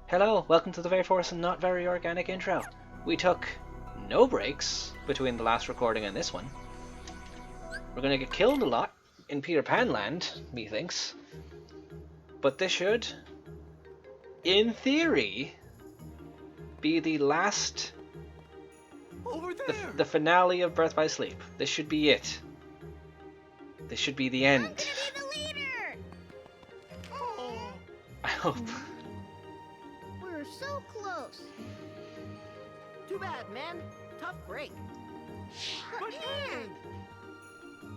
Hello, welcome to the very first and not very organic intro. We took no breaks between the last recording and this one. We're gonna get killed a lot in Peter Pan land, methinks. But this should, in theory, be the last, Over there. the finale of Birth by Sleep. This should be it. This should be the end. I'm gonna be the leader! Oh. I hope. We're so close. Too bad, man. Tough break. But man!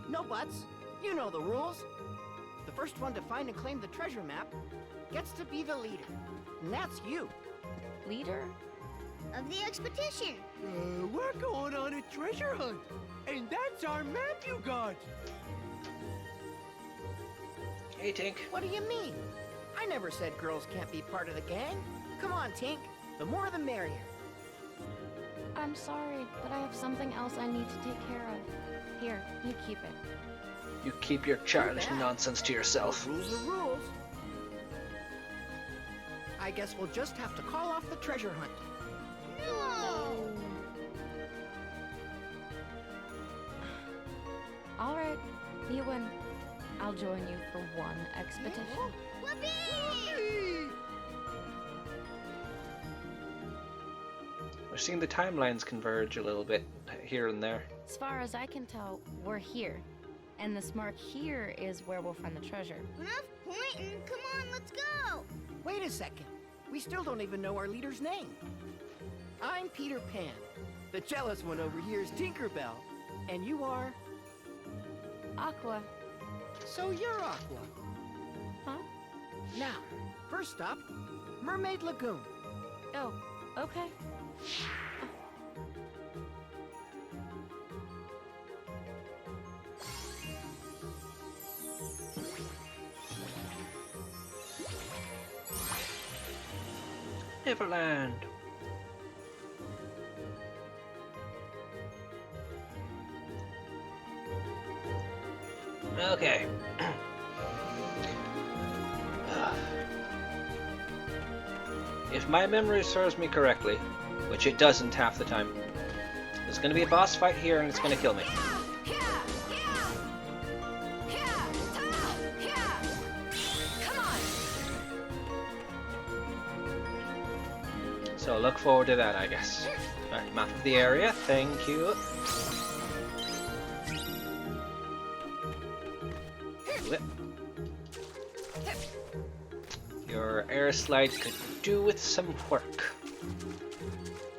No buts. You know the rules. The first one to find and claim the treasure map gets to be the leader. And that's you. Leader? Of the expedition. We're going on a treasure hunt, and that's our map you got. Hey, Tink. What do you mean? I never said girls can't be part of the gang. Come on, Tink. The more the merrier. I'm sorry, but I have something else I need to take care of. Here, you keep it. You keep your childish nonsense to yourself. Rules are rules. I guess we'll just have to call off the treasure hunt. No! Alright, you win. I'll join you for one expedition. Whoopee! We're seeing the timelines converge a little bit here and there. As far as I can tell, we're here. And this mark here is where we'll find the treasure. Enough pointing. Come on, let's go. Wait a second. We still don't even know our leader's name. I'm Peter Pan. The jealous one over here is Tinkerbell. And you are... Aqua. So you're Aqua. Huh? Now, first stop, Mermaid Lagoon. Oh, okay. Neverland. Okay. If my memory serves me correctly, which it doesn't half the time, there's going to be a boss fight here and it's going to kill me. So look forward to that, I guess. Alright, map of the area, thank you. Whip. Your air slide could do with some work.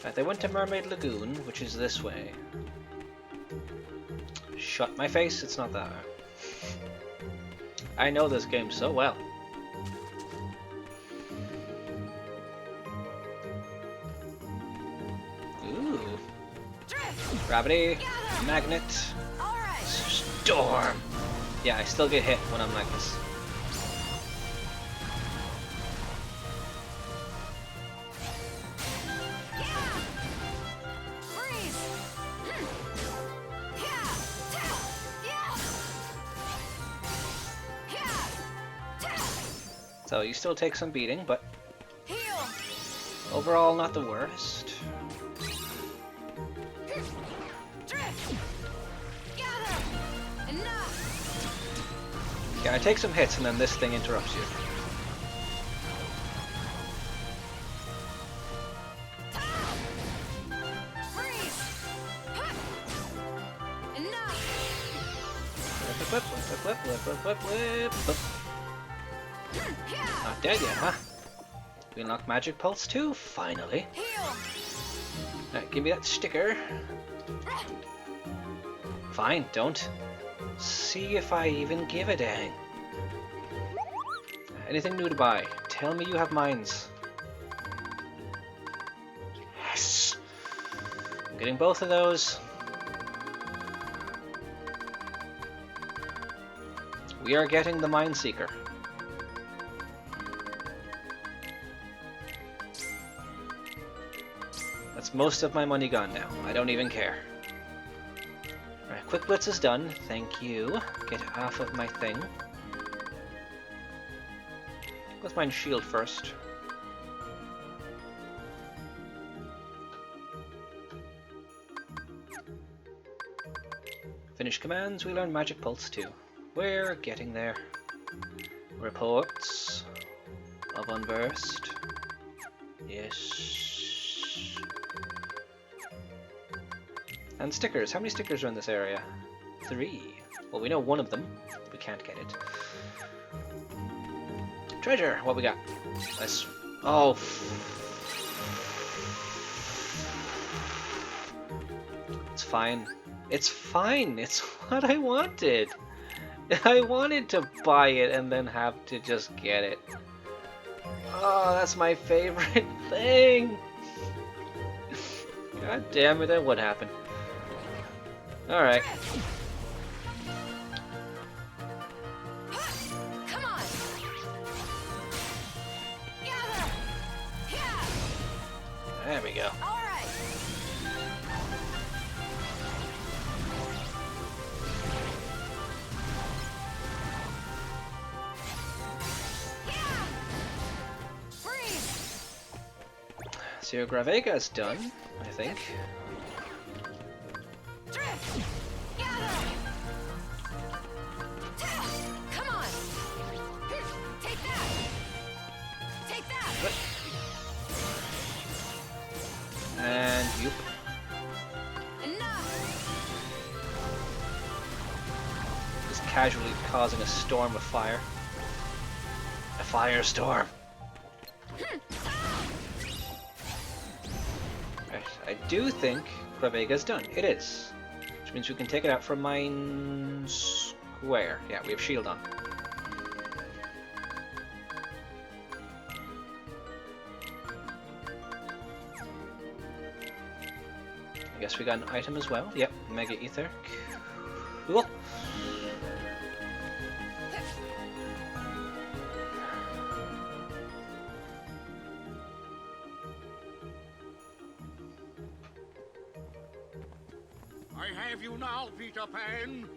Right, they went to Mermaid Lagoon, which is this way. Shut my face, it's not that way. I know this game so well. Ooh. Gravity, magnet, storm. Yeah, I still get hit when I'm like this. So you still take some beating, but overall not the worst. Yeah, I take some hits and then this thing interrupts you. Whip, whip, whip, whip, whip, whip, whip, whip. Not dead yet, huh? We unlock Magic Pulse too, finally. Alright, give me that sticker. Fine, don't. See if I even give a dang. Anything new to buy? Tell me you have mines. Yes! I'm getting both of those. We are getting the Mine Seeker. That's most of my money gone now. I don't even care. Alright, Quick Blitz is done. Thank you. Get half of my thing. Let's mine shield first. Finish commands, we learn Magic Pulse too. We're getting there. Reports of Unversed. Yes. And stickers. How many stickers are in this area? 3. Well, we know one of them. We can't get it. Treasure. What we got? Nice. Oh. It's fine. It's fine. It's what I wanted. I wanted to buy it and then have to just get it. Oh, that's my favorite thing. God damn it, that would happen. Alright. Come on. Gather. Yeah. There we go. All right. Yeah. Freeze. So your Gravega's done, I think. Drift. Gather. Come on. Take that. Take that. And you. Enough. Just casually causing a storm of fire. A firestorm. Right, I do think Gravega's done. It is. Which means we can take it out from Mine Square. Yeah, we have shield on. I guess we got an item as well. Yep, Mega Ether. Cool. I have you now, Peter Pan.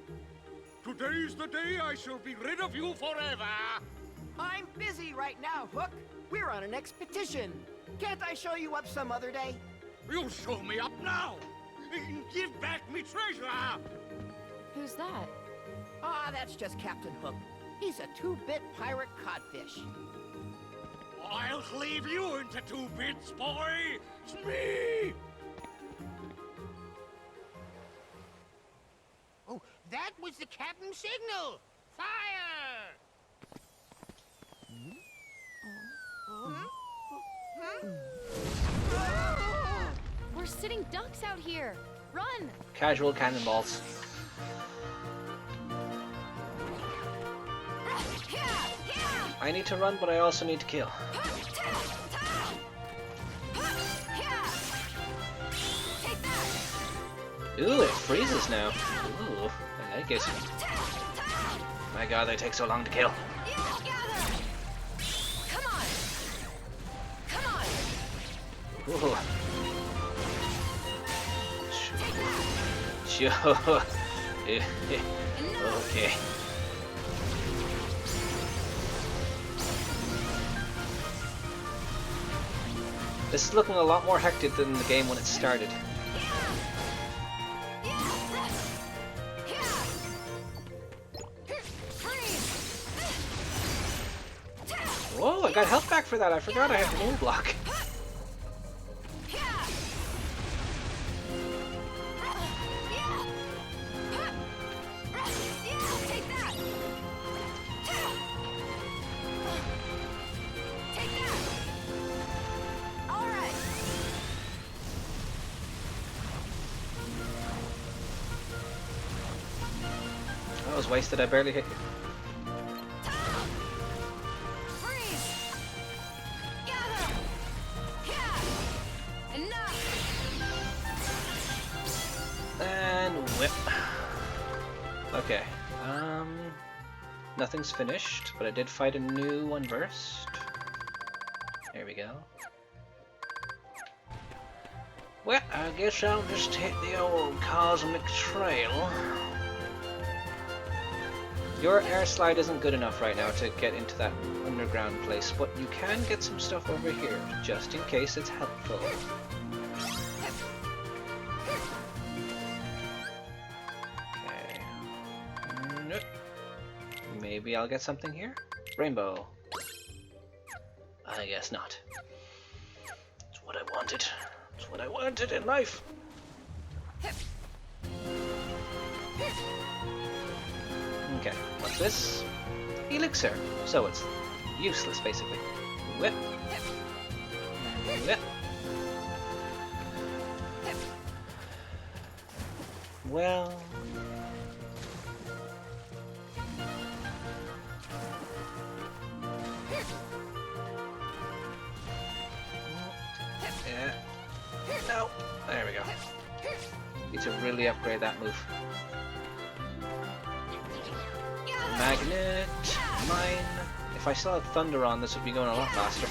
Today's the day I shall be rid of you forever. I'm busy right now, Hook. We're on an expedition. Can't I show you up some other day? You show me up now. Give back me treasure. Who's that? Ah, that's just Captain Hook. He's a 2-bit pirate codfish. I'll leave you into 2 bits, boy. It's me. Oh, that was the captain's signal. Fire! We're sitting ducks out here. Run! Casual cannonballs. I need to run, but I also need to kill. Ooh, it freezes now. Ooh, I like it. My god, they take so long to kill. Come on! Come on! Ooh. Sure. Okay. This is looking a lot more hectic than the game when it started. Whoa, I got health back for that. I forgot I had the moon block. That was wasted. I barely hit you. And whip. Okay. Nothing's finished, but I did fight a new one first. There we go. Well, I guess I'll just hit the old cosmic trail. Your air slide isn't good enough right now to get into that underground place, but you can get some stuff over here, just in case it's helpful. Okay. maybe I'll get something here? Rainbow. I guess not. It's what I wanted. It's what I wanted in life. Okay, what's this? Elixir. So it's useless, basically. Whip. Whip. Well... yeah. No. There we go. Need to really upgrade that move. Magnet. Mine. If I still had Thunder on, this would be going a lot faster.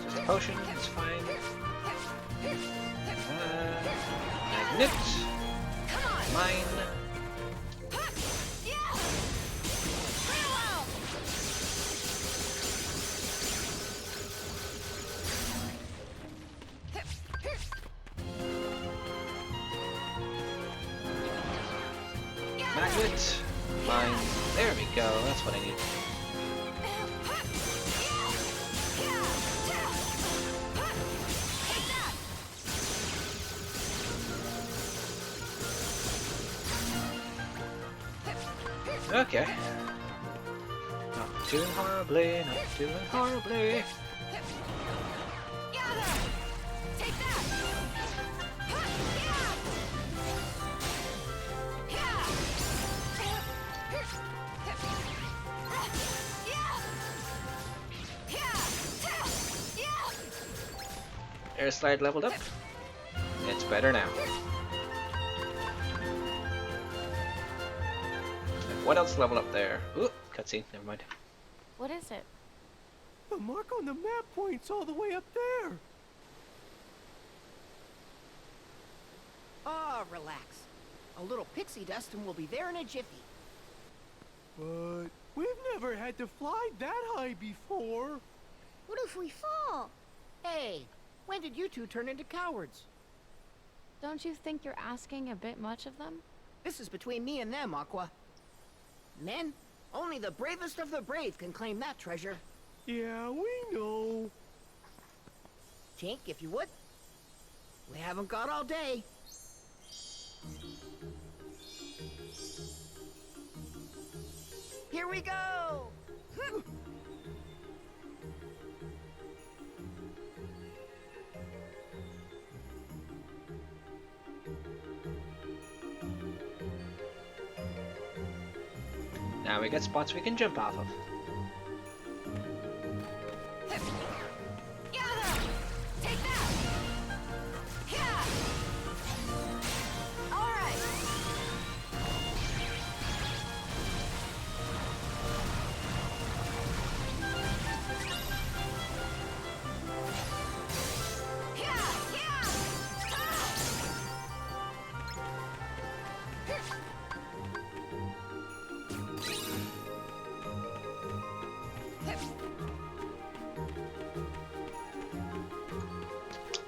Just a potion, it's fine. Magnet. Mine. Magnet. Mine. There we go. That's what I need. Okay. Not doing horribly, not doing horribly. Air slide leveled up. It's better now. What else leveled up there? Ooh, cutscene, never mind. What is it? The mark on the map points all the way up there. Ah, relax. A little pixie dust and we'll be there in a jiffy. But we've never had to fly that high before. What if we fall? Hey, when did you two turn into cowards? Don't you think you're asking a bit much of them? This is between me and them, Aqua. Men, only the bravest of the brave can claim that treasure. Yeah, we know. Tink, if you would. We haven't got all day. Here we go! Now we got spots we can jump off of.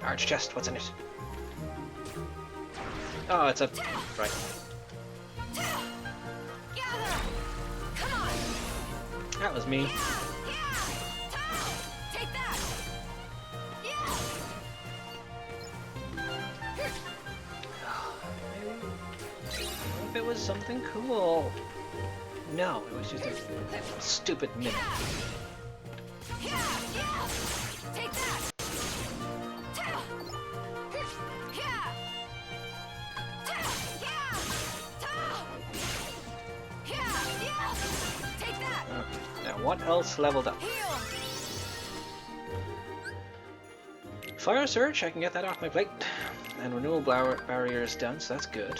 Arch chest, what's in it? Oh, it's a... right. That was me. If it was something cool. No, it was just a stupid mimic. Now, what else leveled up? Fire Surge, I can get that off my plate. And renewal barrier is done, so that's good.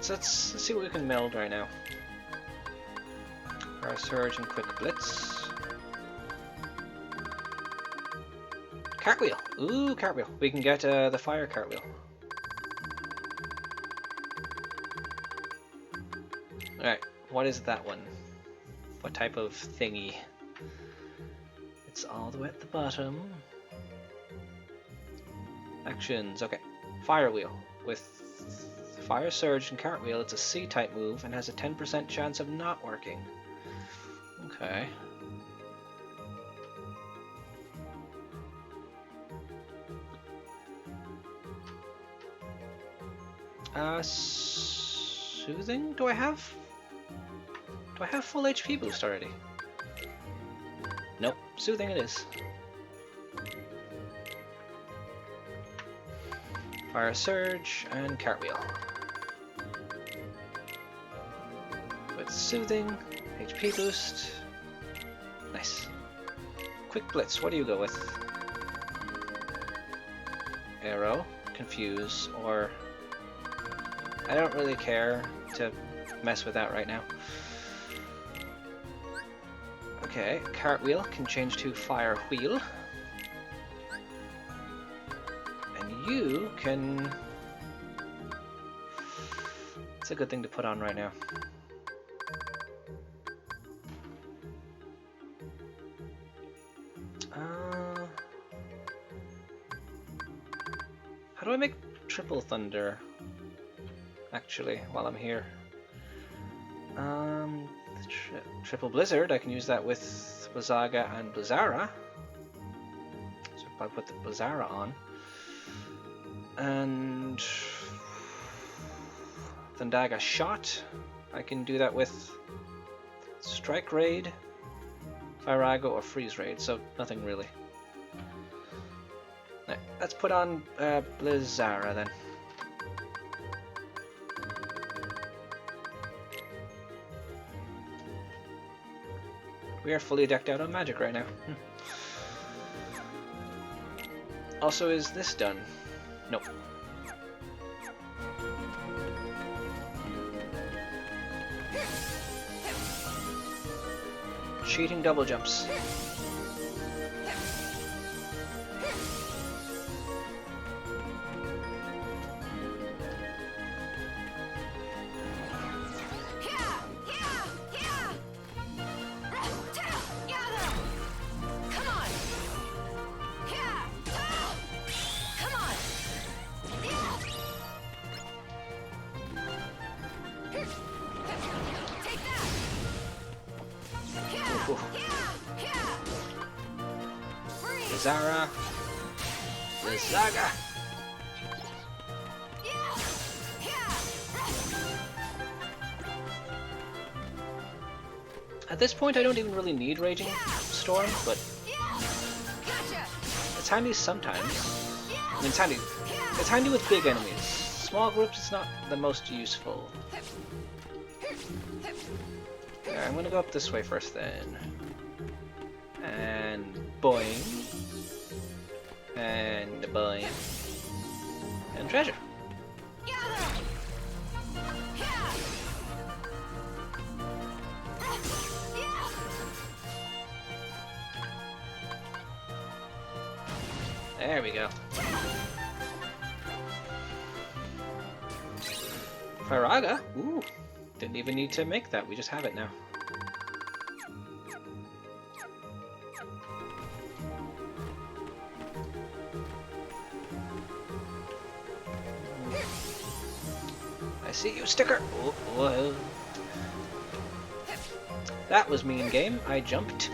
let's see what we can meld right now. Our surge and quick blitz. Cartwheel. Ooh, cartwheel. We can get the fire cartwheel. Alright, what is that one? What type of thingy? It's all the way at the bottom. Actions, okay. Fire wheel. With fire surge and cartwheel, it's a C-type move and has a 10% chance of not working. Okay. Soothing? Do I have full HP boost already? Nope, soothing it is. Fire surge and cartwheel. With soothing, HP boost. Nice. Quick blitz, what do you go with? Arrow, confuse, or I don't really care to mess with that right now. Okay, cartwheel can change to fire wheel. And you can... It's a good thing to put on right now. How do I make triple thunder? Actually, while I'm here. Triple blizzard, I can use that with Blizzaga and Blizzara. So if I put the Blizzara on. And Thundaga shot, I can do that with Strike Raid, Firago, or Freeze Raid, so nothing really. Right, let's put on Blizzara then. We are fully decked out on magic right now. Also, is this done? Nope. Cheating double jumps. Blizzara, Blizzaga. At this point, I don't even really need Raging Storm, but it's handy sometimes. I mean, it's handy with big enemies. Small groups, it's not the most useful. Yeah, I'm gonna go up this way first then. And boing. And boing. And treasure. There we go. Firaga? Ooh. Didn't even need to make that, we just have it now. I see you, sticker! Oh, whoa. That was mean game, I jumped.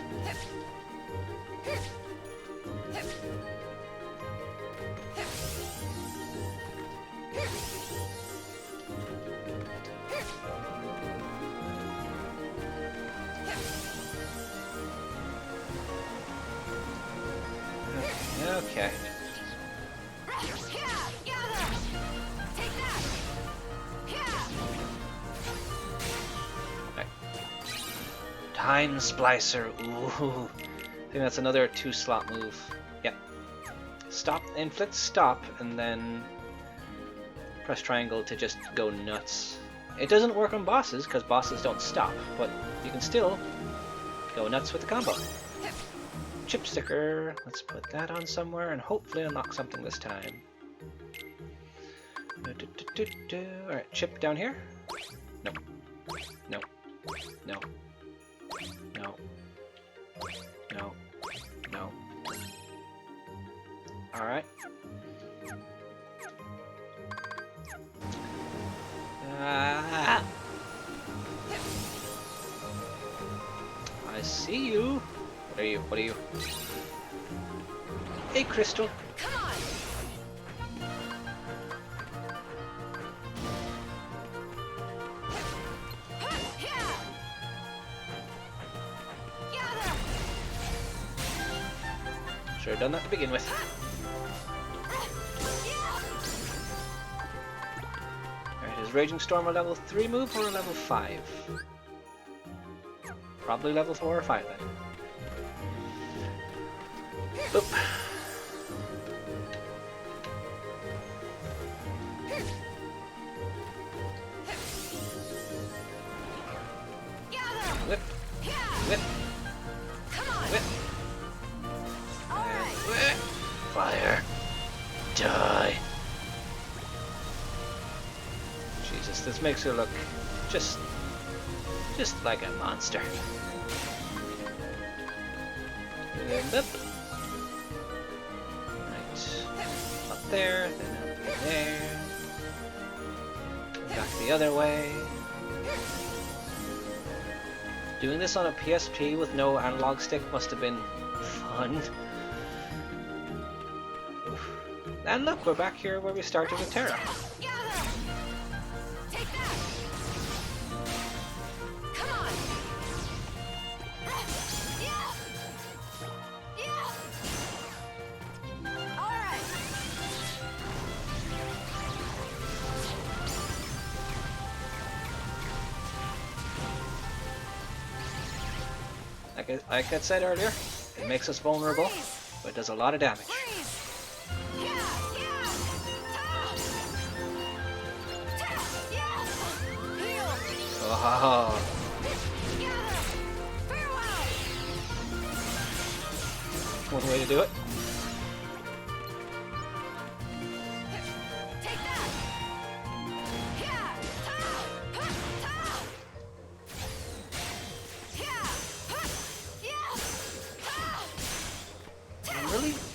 Okay. Right. Time Splicer. Ooh. I think that's another 2-slot move. Yep. Stop, inflict stop, and then press triangle to just go nuts. It doesn't work on bosses because bosses don't stop, but you can still go nuts with the combo. Chip sticker. Let's put that on somewhere and hopefully unlock something this time. Alright, chip down here. No. No. No. No. No. No. Alright. I see you. What are you? What are you? Hey, Crystal. Come on! Should have done that to begin with. Alright, is Raging Storm a level 3 move or a level 5? Probably level 4 or 5 then. Boop. Whip. Whip. Whip. And whip. Fire. Die. Jesus, this makes her look just like a monster. And up. Right. Up there, then up there. Back the other way. Doing this on a PSP with no analog stick must have been fun. Oof. And look, we're back here where we started with Terra. Like I said earlier, it makes us vulnerable, but it does a lot of damage. Oh. One way to do it.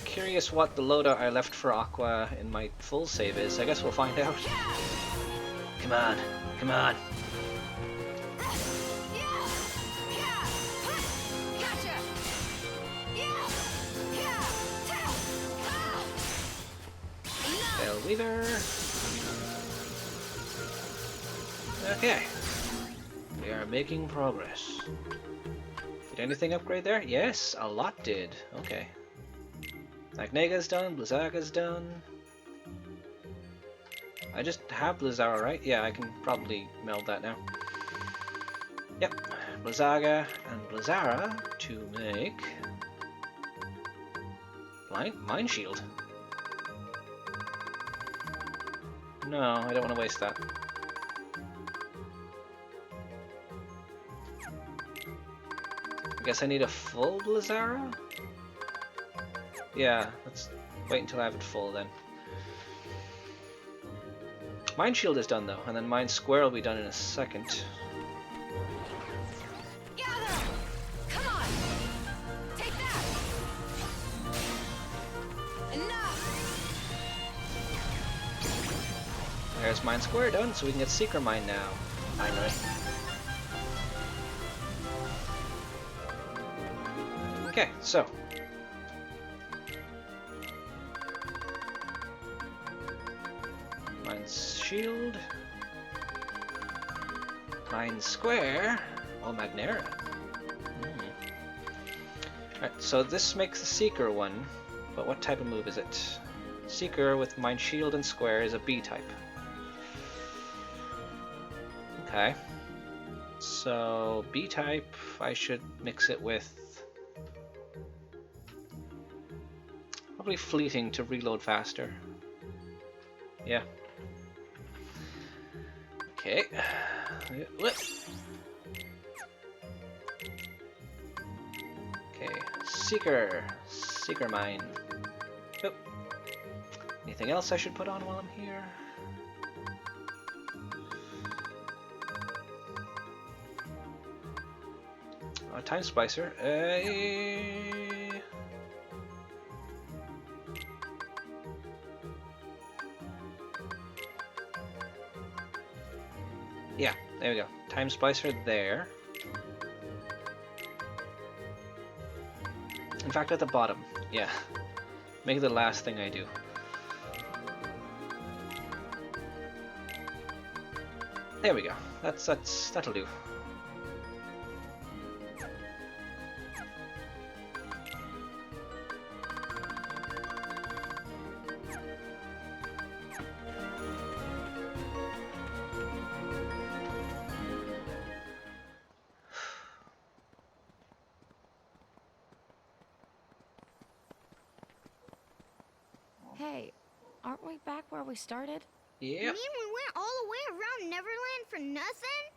Curious what the loadout I left for Aqua in my full save is. I guess we'll find out. Come on, come on. Bell Weaver. Okay. We are making progress. Did anything upgrade there? Yes, a lot did. Okay. Magnega's done, Blizaga's done. I just have Blizara, right? Yeah, I can probably meld that now. Yep, Blizaga and Blizara to make... Mind Shield. No, I don't want to waste that. I guess I need a full Blizara? Yeah, let's wait until I have it full then. Mind Shield is done though, and then Mind Square will be done in a second. Come on! Take that! Enough! There's Mind Square done, so we can get Seeker Mine now. Finally. Okay, so Shield, Mind Square, oh Magnera. Alright, so this makes the Seeker one, but what type of move is it? Seeker with Mind Shield and Square is a B type. Okay, so B type, I should mix it with probably Fleeting to reload faster. Yeah. Okay. Whip. Okay. Seeker. Seeker mine. Oh. Anything else I should put on while I'm here? Time Splicer. Yeah, there we go. Time Splicer there. In fact, at the bottom. Yeah. Make it the last thing I do. There we go. That'll do. Hey, aren't we back where we started? You Yep. mean we went all the way around Neverland for nothing?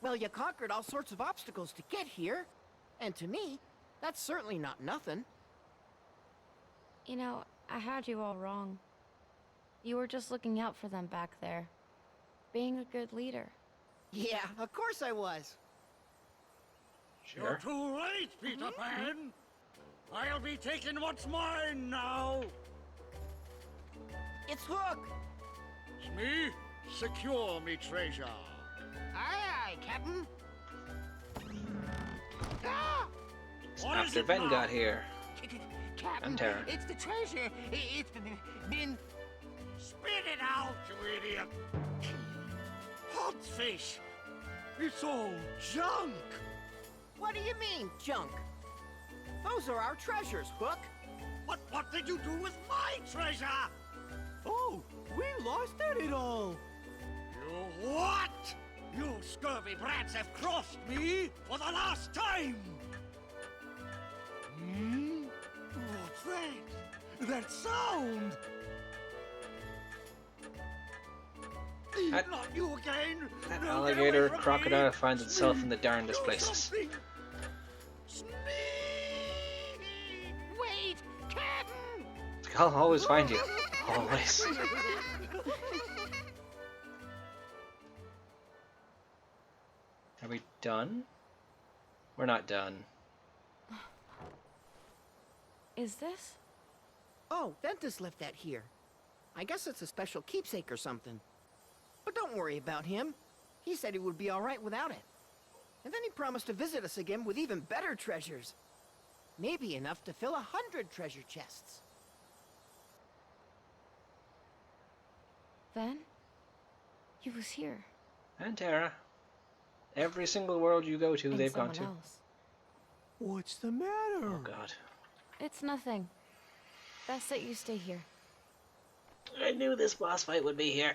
Well, you conquered all sorts of obstacles to get here. And to me, that's certainly not nothing. You know, I had you all wrong. You were just looking out for them back there. Being a good leader. Yeah, of course I was. You're Sure. too late, Peter Pan. I'll be taking what's mine now. It's Hook! It's me. Secure me treasure. Aye, aye, Captain. What is After it Ben now? got here. Captain, And Terra. it's the treasure. It's been... Spit it out, you idiot. Hogfish. It's all junk. What do you mean, junk? Those are our treasures, Hook. What did you do with my treasure? Oh, we lost it all. You what? You scurvy brats have crossed me for the last time! Hmm? What's that? That sound! That- Not you again! That No, get alligator away from crocodile me. finds itself in the Sneak, darndest do places. something. Sneak! Wait, Captain! I'll always find you. Always. Are we done? We're not done. Is this? Oh, Ventus left that here. I guess it's a special keepsake or something. But don't worry about him. He said he would be all right without it. And then he promised to visit us again with even better treasures. Maybe enough to fill 100 treasure chests. Then? He was here. And Terra. Every single world you go to, And they've gone someone to. else. What's the matter? Oh god. It's nothing. Best that you stay here. I knew this boss fight would be here.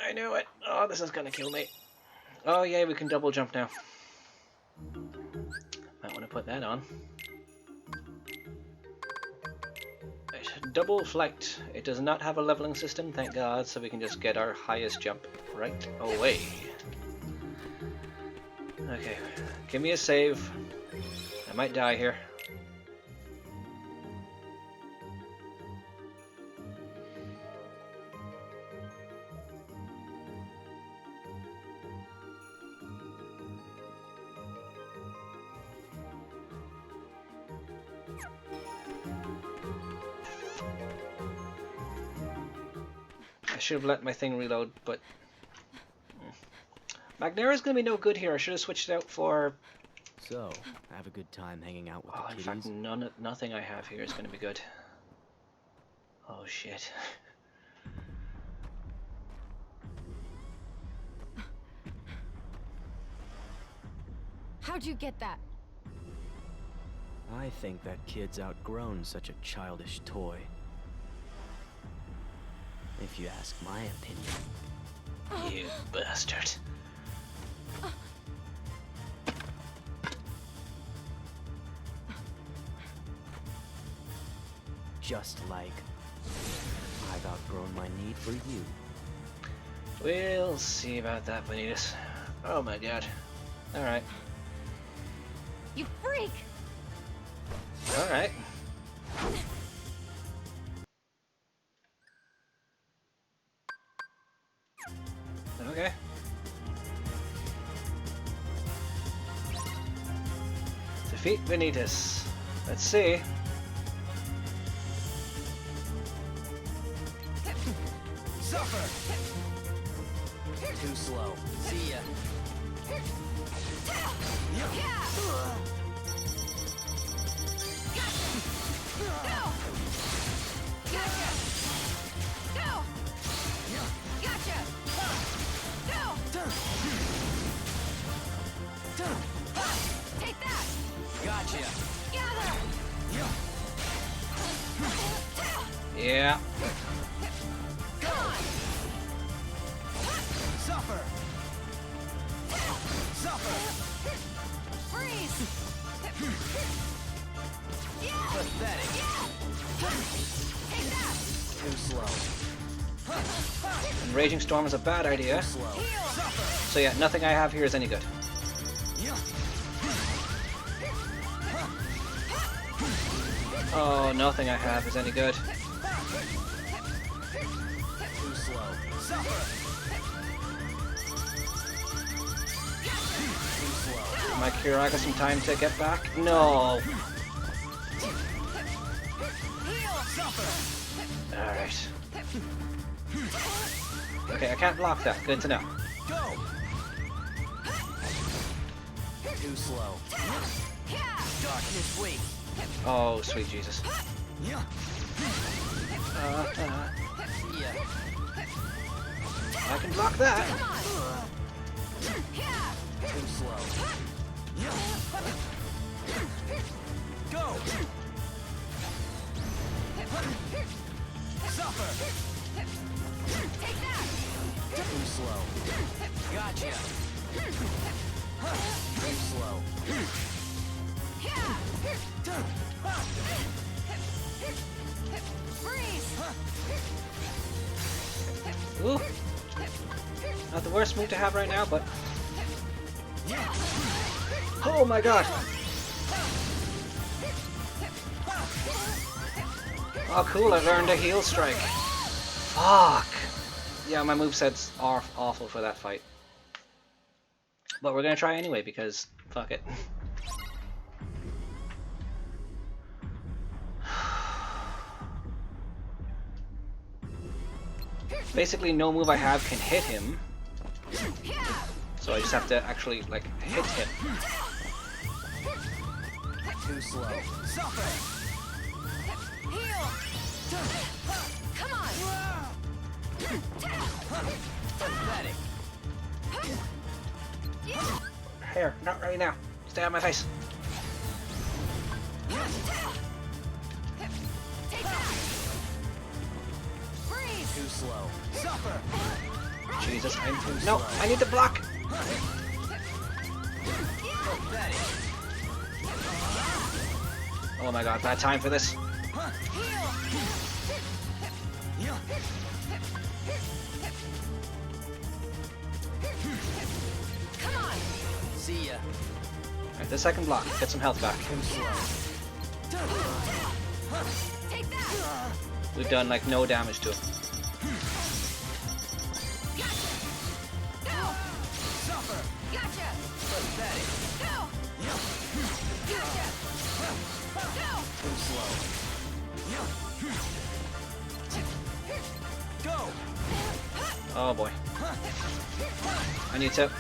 I knew it. Oh, this is gonna kill me. Oh yeah, we can double jump now. Might want to put that on. Right, double flight. It does not have a leveling system, thank god, so we can just get our highest jump right away. Okay, give me a save. I might die here. I should have let my thing reload, but Magnera's gonna be no good here. I should have switched it out for. So, have a good time hanging out with Oh, the in kiddies? fact, nothing I have here is gonna be good. Oh shit. How'd you get that? I think that kid's outgrown such a childish toy. If you ask my opinion. You bastard. Just like I've outgrown my need for you. We'll see about that, Vanitas. Oh my god. Alright. You freak! Alright. Okay. Defeat Vanitas. Let's see. Suffer! Too slow. See ya. Take that! Gotcha. Gather! Yeah. Suffer! Suffer! Freeze! Pathetic. Take that! Too slow. And Raging Storm is a bad idea. Slow. So yeah, nothing I have here is any good. Oh, nothing I have is any good. Too slow. Suffer! Too slow. My Kira got some time to get back? No. Alright. Okay, I can't block that. Good to know. Go! Too slow. Darkness wait. Oh, sweet Jesus. Yeah. Yeah. Yeah. I can block that. Too slow. Go! Suffer! Too slow. Gotcha. Too slow. Ooh. Not the worst move to have right now, but... Oh my god! Oh cool, I learned a heal strike. Fuck! Yeah, my movesets are awful for that fight. But we're gonna try anyway, because... fuck it. Basically, no move I have can hit him. So I just have to actually, like, hit him. Too slow. Suffer! Come on! Pathetic. Here, not right now. Stay on my face. Take that! Freeze! Too slow. Suffer! Jesus, no, I need to block. Pathetic. Oh my god, bad time for this. Come on! See ya. Alright, this I can block. Get some health back. Too slow. Take that! We've done like no damage to him. Go! Suffer! Gotcha! Pathetic. Go! Gotcha! Go! Too slow. Go! Oh boy. I need to.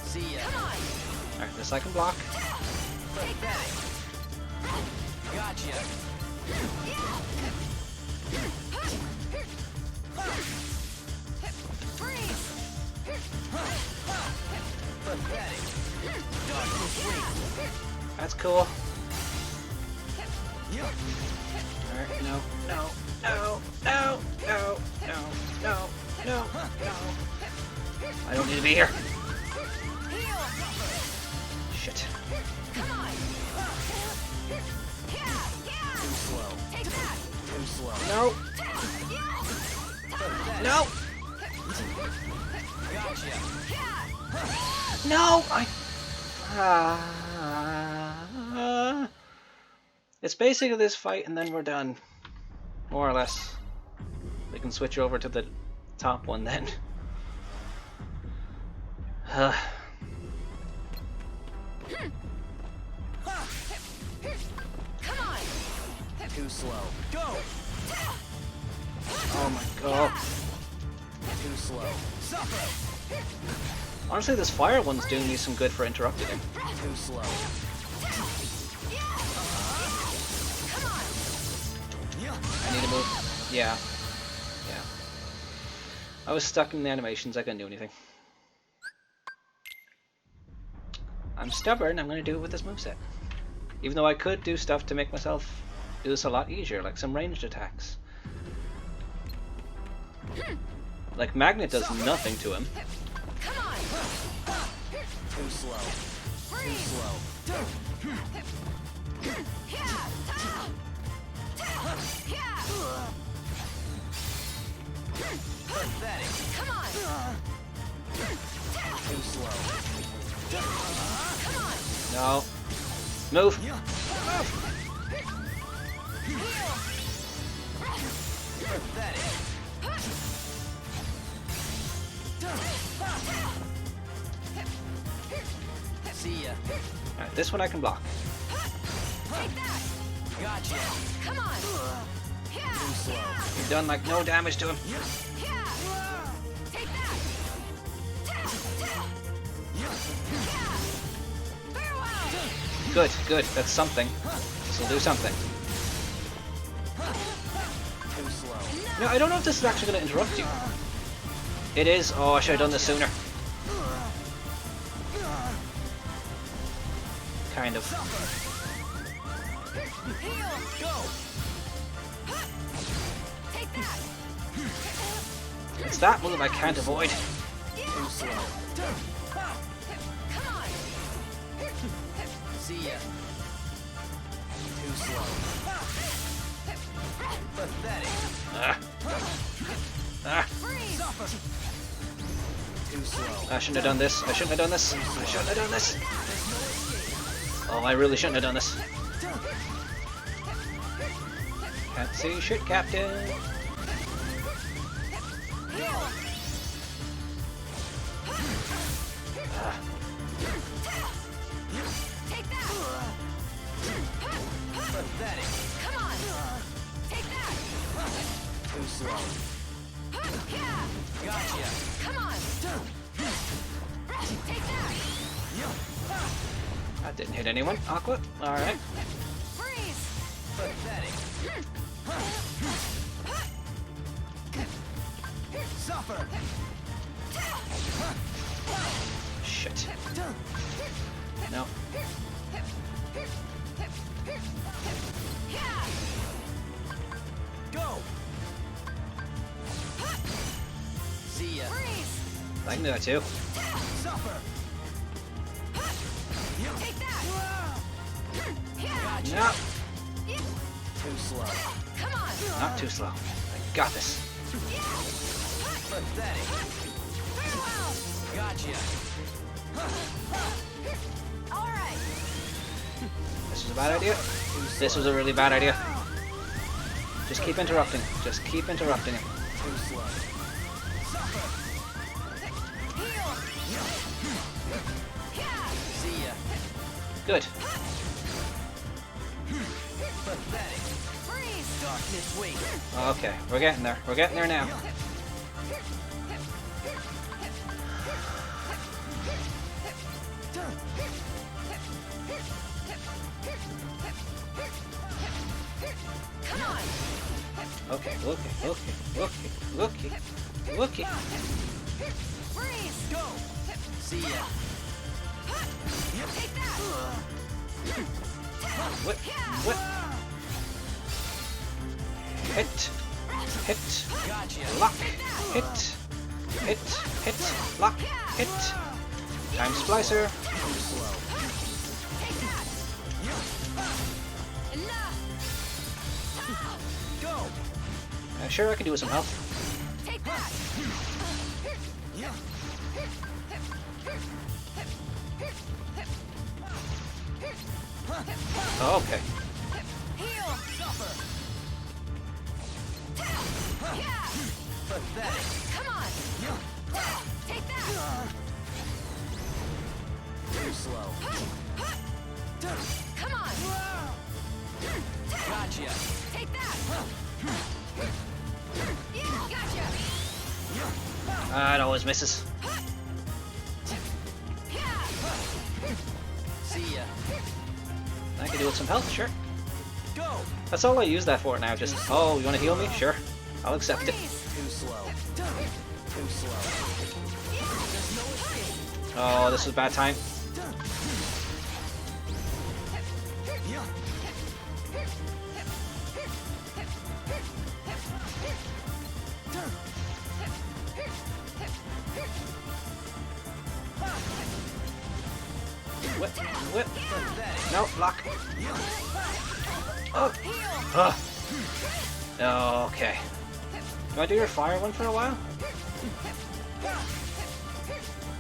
See ya. Alright, this I can block. Pathetic. Gotcha. Freeze! Pathetic. Darkness wait. That's cool. Alright, no, no, no, no, no, no, no, no, no. I don't need to be here. Shit. Too slow. Take that! Too slow. No. No! No! It's basically this fight and then we're done. More or less. We can switch over to the top one then. Come on. Too slow. Go! Oh my god. Too slow. Suffer! Honestly, this fire one's doing me some good for interrupting him. Too slow. I need to move. Yeah. Yeah. I was stuck in the animations, I couldn't do anything. I'm stubborn, I'm gonna do it with this moveset. Even though I could do stuff to make myself do this a lot easier, like some ranged attacks. Like Magnet does nothing to him. Come on. Too slow. Too slow. Pathetic. Come on. Too slow. Come on. No. Move. Pathetic. See ya. Alright, this one I can block. Take that. Gotcha. Come on. Too slow. You've done like no damage to him. Take that. Farewell. Good, good. That's something. This will do something. Too slow. No, I don't know if this is actually going to interrupt you. It is. Oh, I should have done this sooner. Kind of. Heal. Go! Take that. It's that move I can't avoid. Too slow. Come on. See ya. Too slow. Pathetic. Ah. Ah. Freeze. Too slow. I shouldn't have done this. I shouldn't have done this. I shouldn't have done this. Oh, I really shouldn't have done this. Can't see shit, Captain. Ah. Take that. Pathetic. Come on. Take that. Too slow. Gotcha. Come on. Take that. That didn't hit anyone. Aqua. Alright. Freeze. Pathetic. Suffer. Shit. No. Go. See ya. Freeze. I can do that too. Suffer. Take that. No. Too slow. Come on. Not too slow. I got this. Pathetic. Farewell. Gotcha. All right. This was a bad idea. This was a really bad idea. Just keep interrupting. Just keep interrupting him. Too slow. Heal. See ya. Good. Pathetic. Freeze. Darkness wait. Okay, we're getting there. We're getting there now. Come on. Okay, looky. Freeze. Go. See ya. Take that. Whip. Hit. Gotcha. Lock. Hit. Lock. Hit. Time splicer. Too slow. Take that. Enough. Go. Sure, I can do with some help. Take that. Oh, okay. Heal. Yeah. Come on. Take that. Too slow. Come on. Gotcha. Take that. Yeah, gotcha. It always misses. Yeah. See ya. I can do with some health, sure. Go. That's all I use that for now. Just, oh, you want to heal me? Sure. I'll accept it. Too slow. Too slow. Oh, this was a bad time. Whip, whip. No, block. Oh. Okay. Do I do your fire one for a while?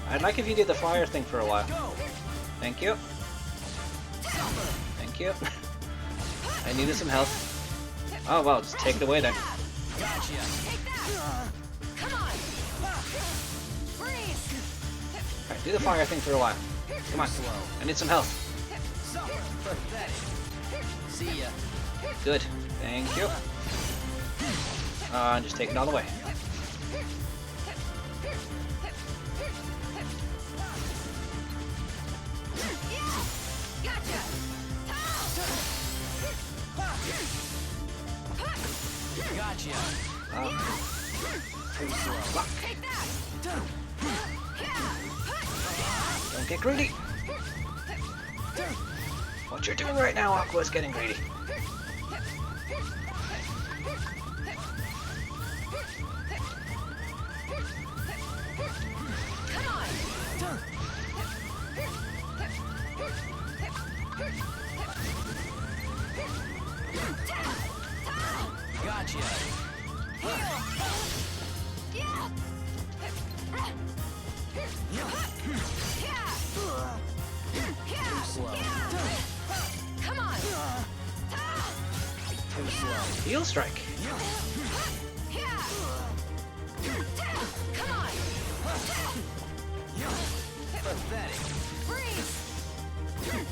I'd like if you did the fire thing for a while. Thank you. Thank you. I needed some health. Oh well, just take it away then. Alright, do the fire thing for a while. Come on. I need some health. See ya. Good. Thank you. Just take it all the way. Gotcha. Too slow. Block. Don't get greedy. What you're doing right now, Aqua, is getting greedy. Gotcha. Too slow. Come on. Too slow. Heal strike. Come on. Pathetic. Freeze. Too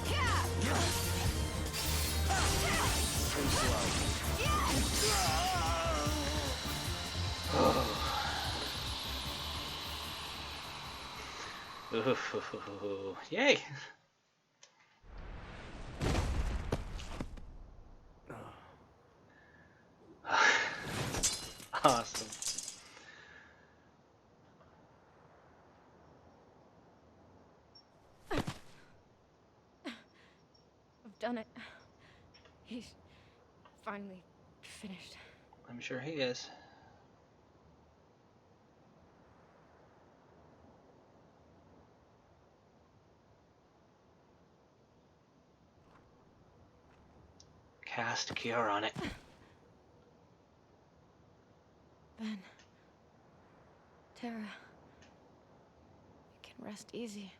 slow. Ooh, yay! Awesome. I've done it. He's finally finished. I'm sure he is. Cast cure on it. Ben. Tara. You can rest easy.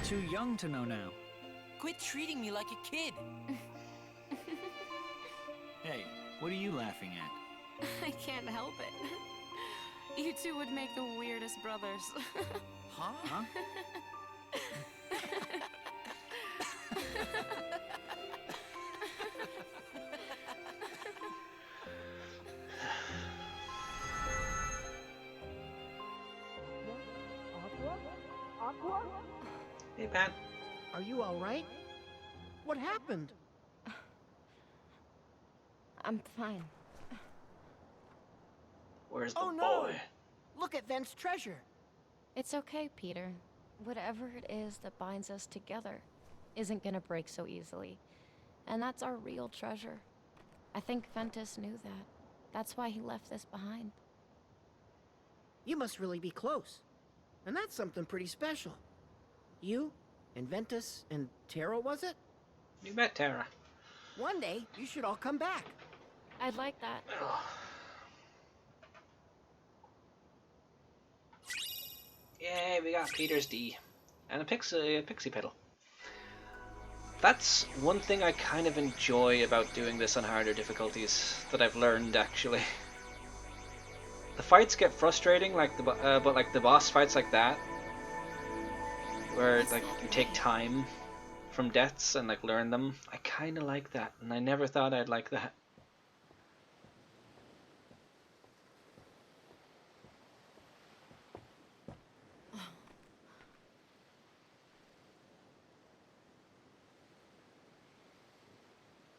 Too young to know now. Quit treating me like a kid. Hey, what are you laughing at? I can't help it. You two would make the weirdest brothers. Huh? Aqua? Hey, Pan. Are you all right? What happened? I'm fine. Where's the Oh, no. boy? Look at Ven's treasure. It's okay, Peter. Whatever it is that binds us together isn't gonna break so easily. And that's our real treasure. I think Ventus knew that. That's why he left this behind. You must really be close. And that's something pretty special. You, and Ventus, and Terra, was it? You met Terra. One day, you should all come back. I'd like that. Yay, we got Peter's D. And a pixie pedal. That's one thing I kind of enjoy about doing this on harder difficulties that I've learned, actually. The fights get frustrating, like but like the boss fights like that, where like you take time from deaths and like learn them. I kind of like that, and I never thought I'd like that.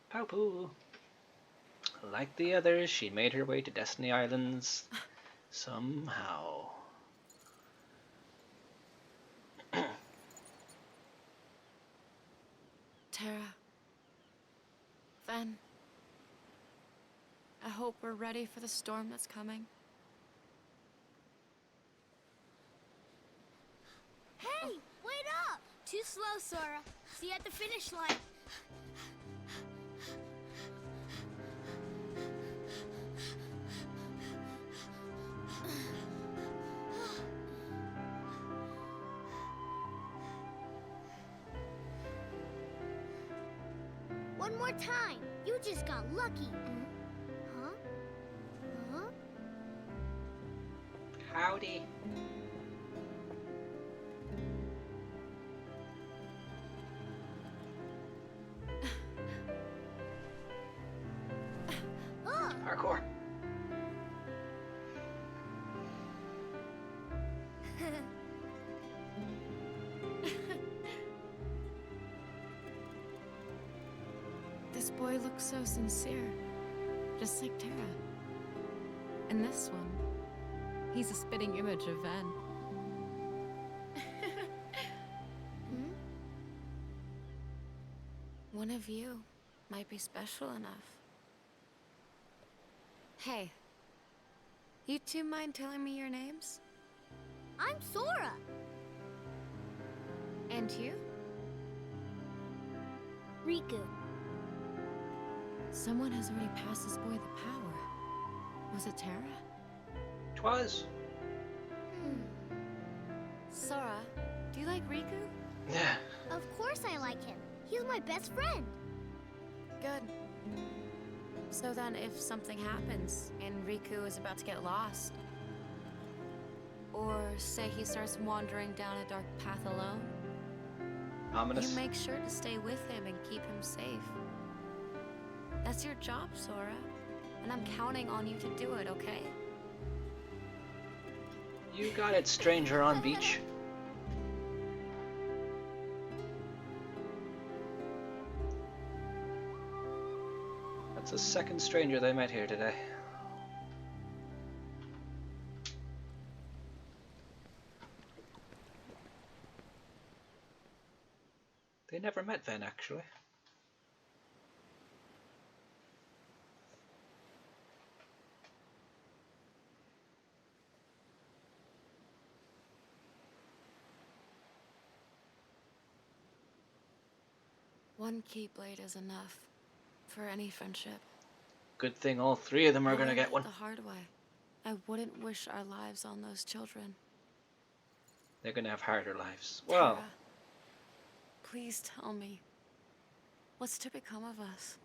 Pow-poo. Like the others, she made her way to Destiny Islands somehow. Terra. Ven. I hope we're ready for the storm that's coming. Hey, wait up! Too slow, Sora. See you at the finish line. One more time. You just got lucky. Huh? Huh? Howdy. Parkour. This boy looks so sincere, just like Terra. And this one, he's a spitting image of Ven. One of you might be special enough. Hey, you two mind telling me your names? I'm Sora. And you? Riku. Someone has already passed this boy the power. Was it Terra? 'Twas. Sora, do you like Riku? Yeah. Of course I like him. He's my best friend. Good. So then if something happens and Riku is about to get lost, or say he starts wandering down a dark path alone, Ominous. you make sure to stay with him and keep him safe. That's your job, Sora, and I'm counting on you to do it, okay? You got it, stranger on beach. That's the second stranger they met here today. They never met Ven, actually. One Keyblade is enough for any friendship. Good thing all three of them are I gonna learned get it one. the hard way. I wouldn't wish our lives on those children. They're gonna have harder lives. Well, Terra, please tell me, what's to become of us?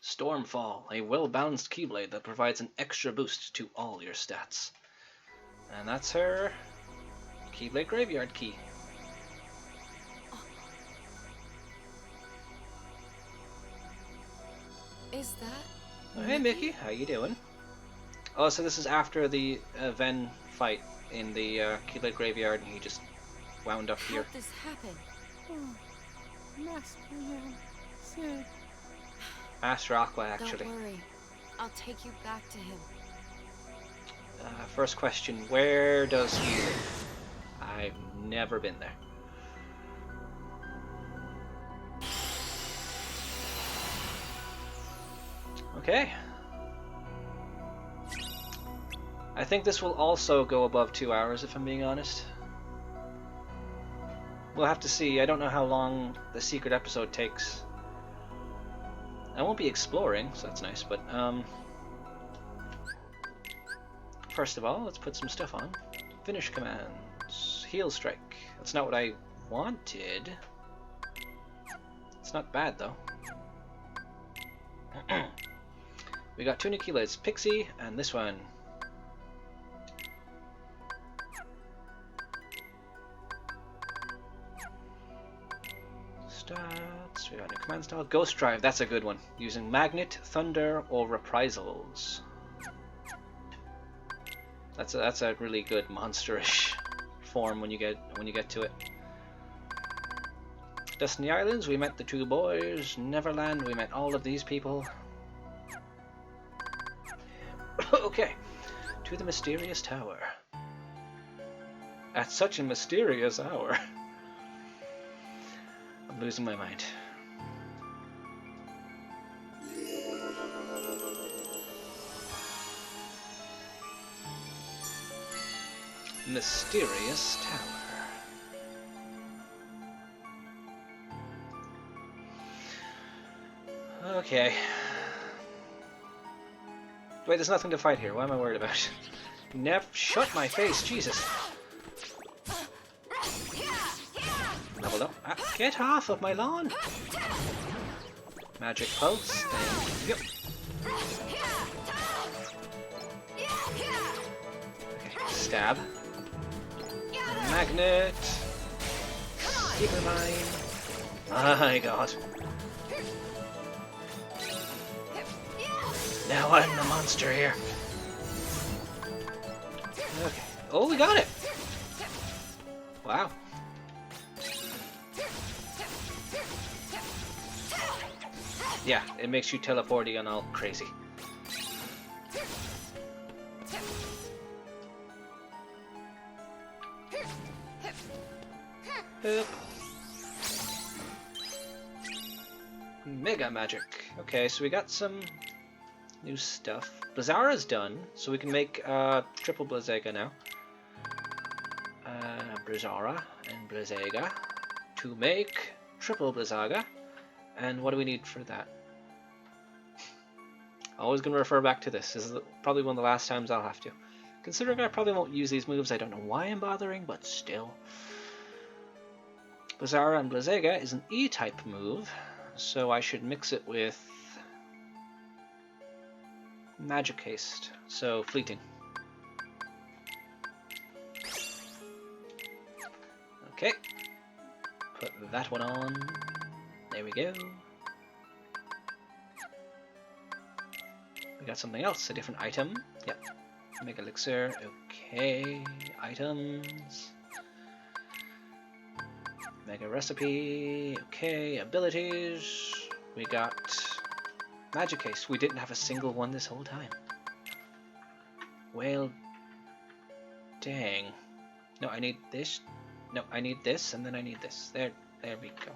Stormfall, a well-balanced Keyblade that provides an extra boost to all your stats. And that's her Keyblade Graveyard Key. Is that? Oh, hey Mickey, how you doing? Oh, so this is after the Ven fight in the Keyblade Graveyard, and he just wound up here. How'd this happen? Master Yan said. Master Aqua, actually. Don't worry. I'll take you back to him. First question, where does he live? I've never been there. Okay. I think this will also go above 2 hours, if I'm being honest. We'll have to see. I don't know how long the secret episode takes. I won't be exploring, so that's nice, but first of all, let's put some stuff on. Finish commands. Heal strike. That's not what I wanted. It's not bad, though. We got 2 Nikilas, Pixie, and this one. Stats. We got a new command style. Ghost Drive. That's a good one. Using Magnet, Thunder, or Reprisals. That's a really good monsterish form when you get to it. Destiny Islands. We met the 2 boys. Neverland. We met all of these people. Okay, to the mysterious tower. At such a mysterious hour. I'm losing my mind. Mysterious tower. Okay. Wait, there's nothing to fight here. What am I worried about? Never shut my face, Jesus. Level up. Ah, get off of my lawn. Magic pulse. Thank you. Okay, stab. Magnet. Super mine. My God. Now I'm the monster here. Okay. Oh, we got it! Wow. Yeah, it makes you teleporty and all crazy. Boop. Mega magic. Okay, so we got some new stuff. Blizara's done, so we can make triple Blizzaga now. Blizara and Blizzaga to make triple Blizzaga. And what do we need for that? Always going to refer back to this. This is probably one of the last times I'll have to. Considering I probably won't use these moves, I don't know why I'm bothering, but still. Blizara and Blizzaga is an E-type move, so I should mix it with Magic Haste, so Fleeting. Okay, put that one on. There we go. We got something else, a different item. Yep, Mega Elixir. Okay, items. Mega Recipe. Okay, abilities. We got Magic Haste. We didn't have a single one this whole time. Well, dang. No, I need this. No, I need this, and then I need this. There we go.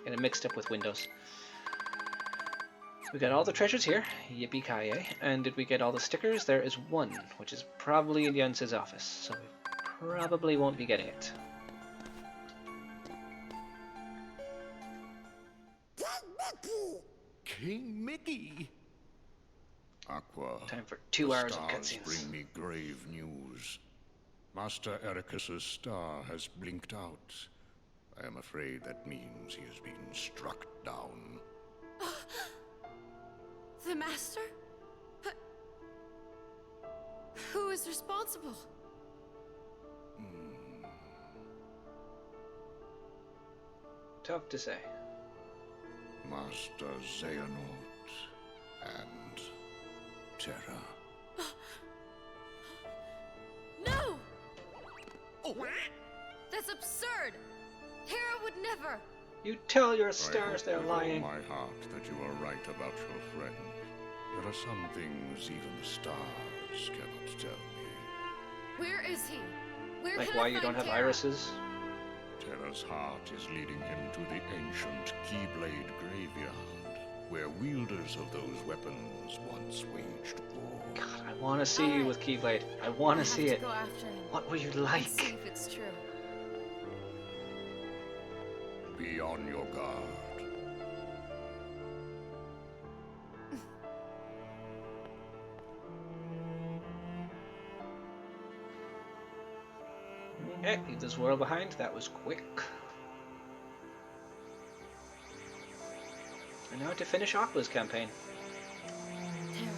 Get it mixed up with Windows. We got all the treasures here. Yippee-ki-yay. And did we get all the stickers? There is one, which is probably in Jens's office, so we probably won't be getting it. King Mickey! Aqua, Time for 2 hours of stars cutscenes. bring me grave news. Master Ericus's star has blinked out. I am afraid that means he has been struck down. The Master? But who is responsible? Tough to say. Master Xehanort and Terra. No! Oh. That's absurd! Terra would never! You tell your stars they're I hope with lying. all my heart that you are right about your friend. There are some things even the stars cannot tell me. Where is he? We're Like gonna why you find don't have Terra. irises? Terra's heart is leading him to the ancient Keyblade graveyard, where wielders of those weapons once waged war. God, I want to see you with Keyblade. I want to see have it. to go after him. What will you And see like? if it's true. Be on your guard. Okay, leave this world behind. That was quick. And now to finish Aqua's campaign. Terra,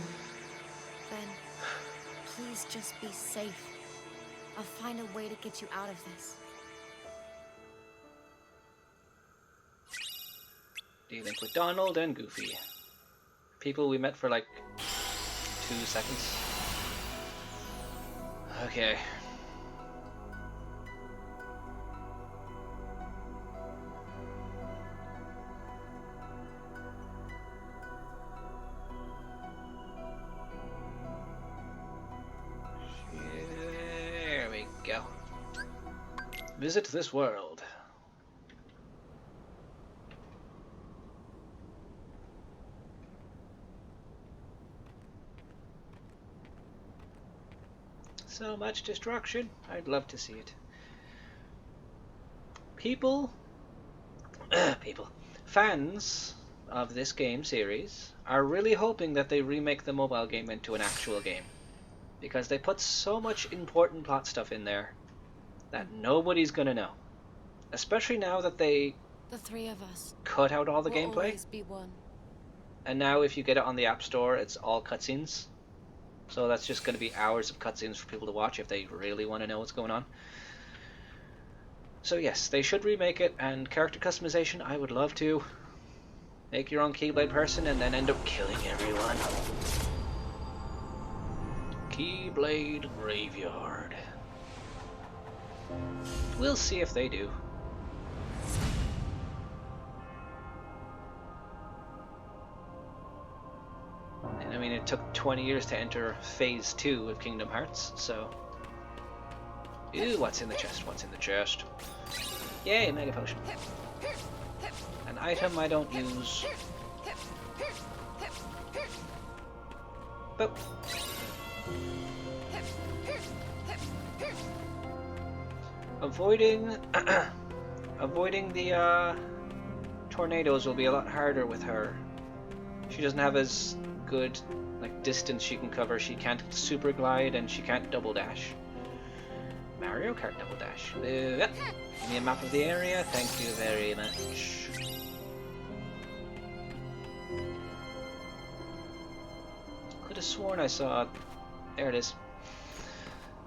Ben, please just be safe. I'll find a way to get you out of this. Dealing with Donald and Goofy. People we met for like 2 seconds. Okay. There we go. Visit this world. So much destruction. I'd love to see it. People, fans of this game series are really hoping that they remake the mobile game into an actual game, because they put so much important plot stuff in there that nobody's gonna know. Especially now that they The three of us cut out all the will gameplay, always be one. and now if you get it on the App Store, it's all cutscenes. So that's just going to be hours of cutscenes for people to watch if they really want to know what's going on. So yes, they should remake it, and character customization, I would love to. Make your own Keyblade person and then end up killing everyone. Keyblade Graveyard. We'll see if they do. And I mean, it took 20 years to enter Phase 2 of Kingdom Hearts, so... Ew, what's in the chest? What's in the chest? Yay, Mega Potion. An item I don't use. Boop. Avoiding... avoiding the, tornadoes will be a lot harder with her. She doesn't have as good like distance she can cover. She can't super glide and she can't double dash. Mario Kart double dash. Give me a map of the area. Thank you very much. Could have sworn I saw. There it is.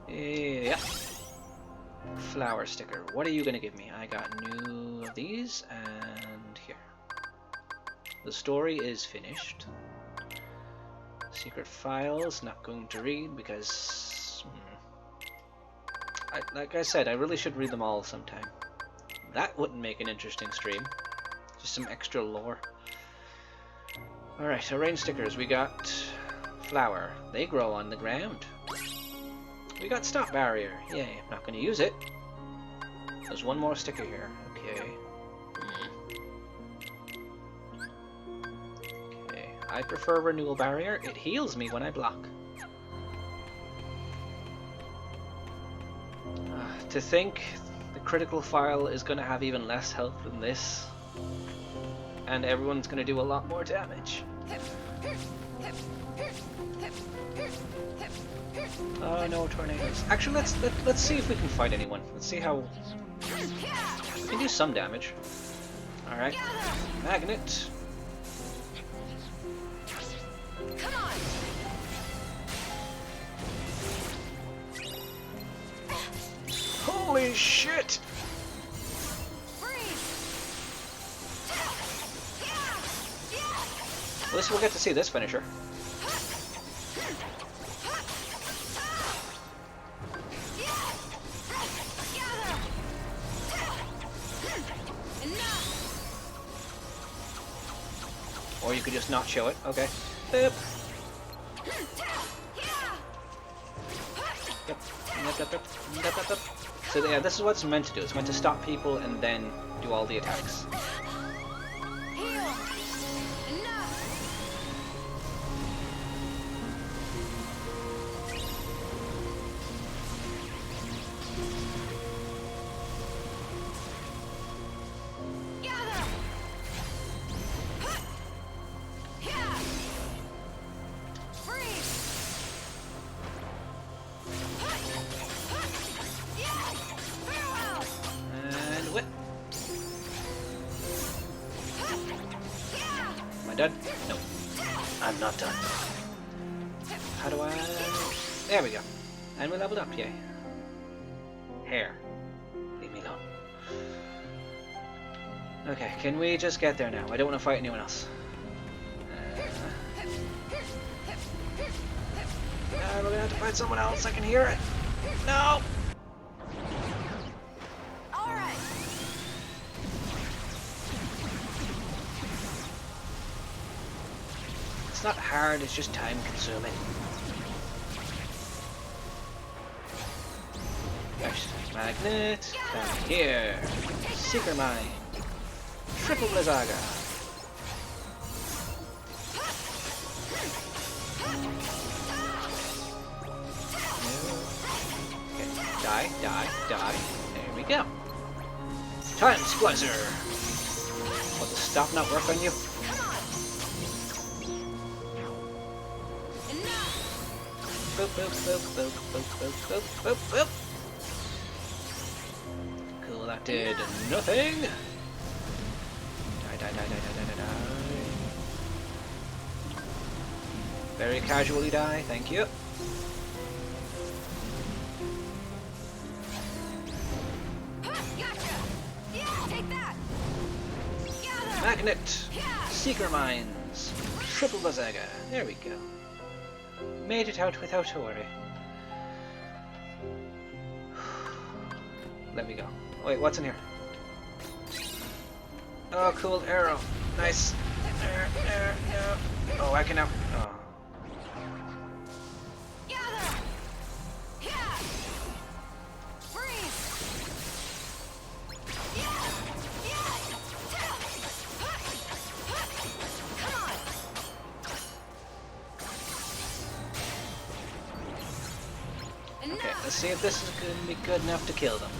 Yeah. Flower sticker. What are you gonna give me? I got new of these and here. The story is finished. Secret files, not going to read because... like I said, I really should read them all sometime. That wouldn't make an interesting stream. Just some extra lore. Alright, arrange stickers. We got flower. They grow on the ground. We got stop barrier. Yay, I'm not going to use it. There's one more sticker here. Okay. I prefer renewal barrier. It heals me when I block. To think the critical file is going to have even less health than this, and everyone's going to do a lot more damage. Oh no, tornadoes. Actually, let's see if we can fight anyone. Let's see how we can do some damage. All right, magnet. Come on! Holy shit! Freeze! At least we'll get to see this finisher. Or you could just not show it. Okay. Boop. Yep. Yep. Yep. Yep. Yep. Yep. So yeah, this is what it's meant to do. It's meant to stop people and then do all the attacks. Heal. Enough. Gather. Hut. Yeah. Freeze. Hut. Hut. Yeah. Farewell. And whip. Hut. Yeah. Am I done? No. I'm not done. How do I... There we go. And we leveled up, yay. Hair. Leave me alone. Okay, can we just get there now? I don't want to fight anyone else. We're gonna have to fight someone else. I can hear it. No! All right. It's not hard, it's just time consuming. Next, magnet. Down here. Seeker mine. Triple Blizzaga. Okay, die, die, die. There we go. Time Splicer. Will the stop not work on you? Boop, boop, boop, boop, boop, boop, boop, boop, boop. Cool, that did nothing. Die, die, die, die, die, die, die, die. Very casually die, thank you. Gotcha. Yeah, take that. Gather. Magnet. Seeker Mines. Triple Blizzaga. There we go. Made it out without a worry. Let me go. Wait, what's in here? Oh, cool arrow. Nice. No. Oh, I can now. Oh. Gather. Yeah. Freeze. Yeah. Come on. Okay, let's see if this is going to be good enough to kill them.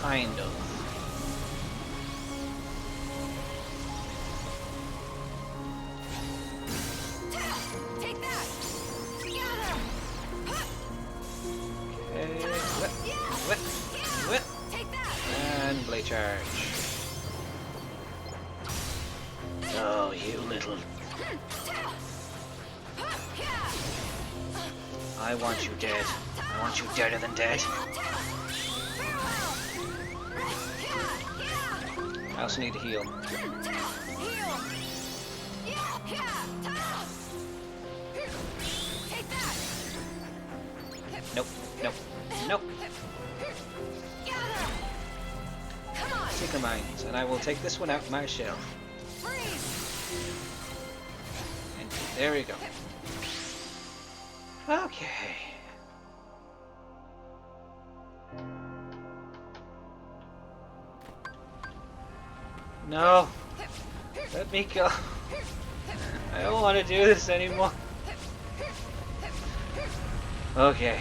Kind of. Take that. Gather. Okay, whip. Take that. And blade charge. Oh, you little... I want you dead. I want you deader than dead. I also need to heal. Nope, nope, nope. Seeker Mines, and I will take this one out myself. And there we go. Okay. No. Let me go. I don't want to do this anymore. Okay.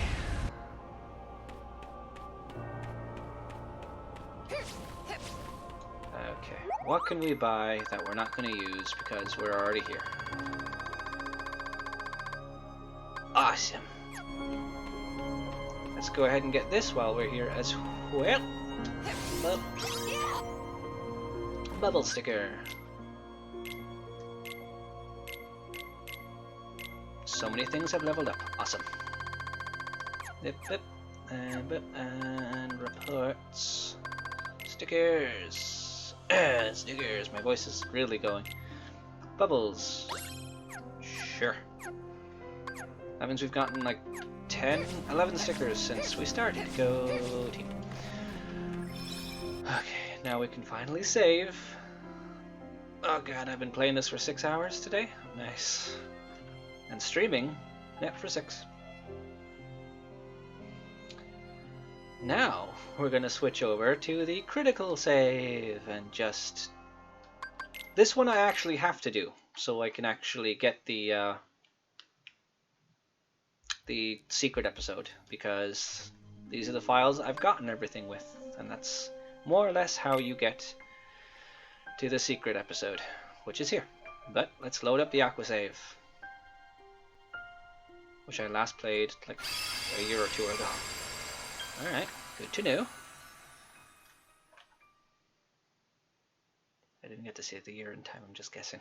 Okay. What can we buy that we're not going to use because we're already here? Awesome. Let's go ahead and get this while we're here as well. Bubble sticker. So many things have leveled up. Awesome. And reports. Stickers. Stickers. My voice is really going. Bubbles. Sure. That means we've gotten like 11 stickers since we started. Go team. Okay, now we can finally save. Oh god, I've been playing this for 6 hours today. Nice. And streaming, yeah, for 6. Now we're going to switch over to the critical save and just... This one I actually have to do so I can actually get the secret episode, because these are the files I've gotten everything with, and that's more or less how you get to the secret episode, which is here. But let's load up the Aqua save, which I last played like a year or two ago. Alright, good to know. I didn't get to see the year in time, I'm just guessing.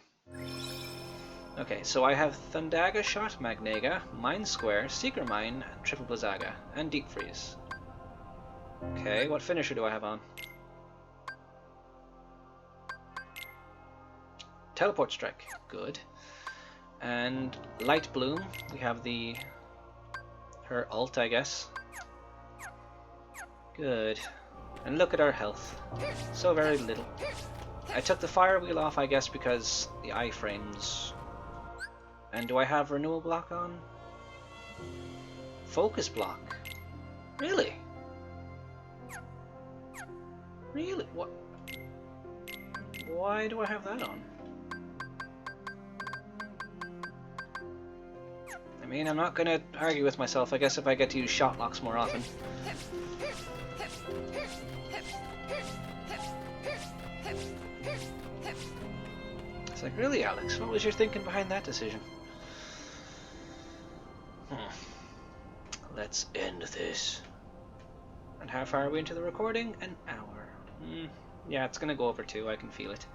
Okay, so I have Thundaga Shot, Magnega, Mine Square, Seeker Mine, Triple Blizzaga, and Deep Freeze. Okay, what finisher do I have on? Teleport Strike, good. And Light Bloom, we have her ult, I guess. Good. And look at our health. So very little. I took the Fire Wheel off, I guess, because the iframes. And do I have Renewal Block on? Focus Block. Really? Really? What? Why do I have that on? I mean, I'm not gonna argue with myself. I guess if I get to use shot locks more often. It's like, really, Alex? What was your thinking behind that decision? Let's end this. And how far are we into the recording? An hour. Yeah, it's gonna go over 2. I can feel it.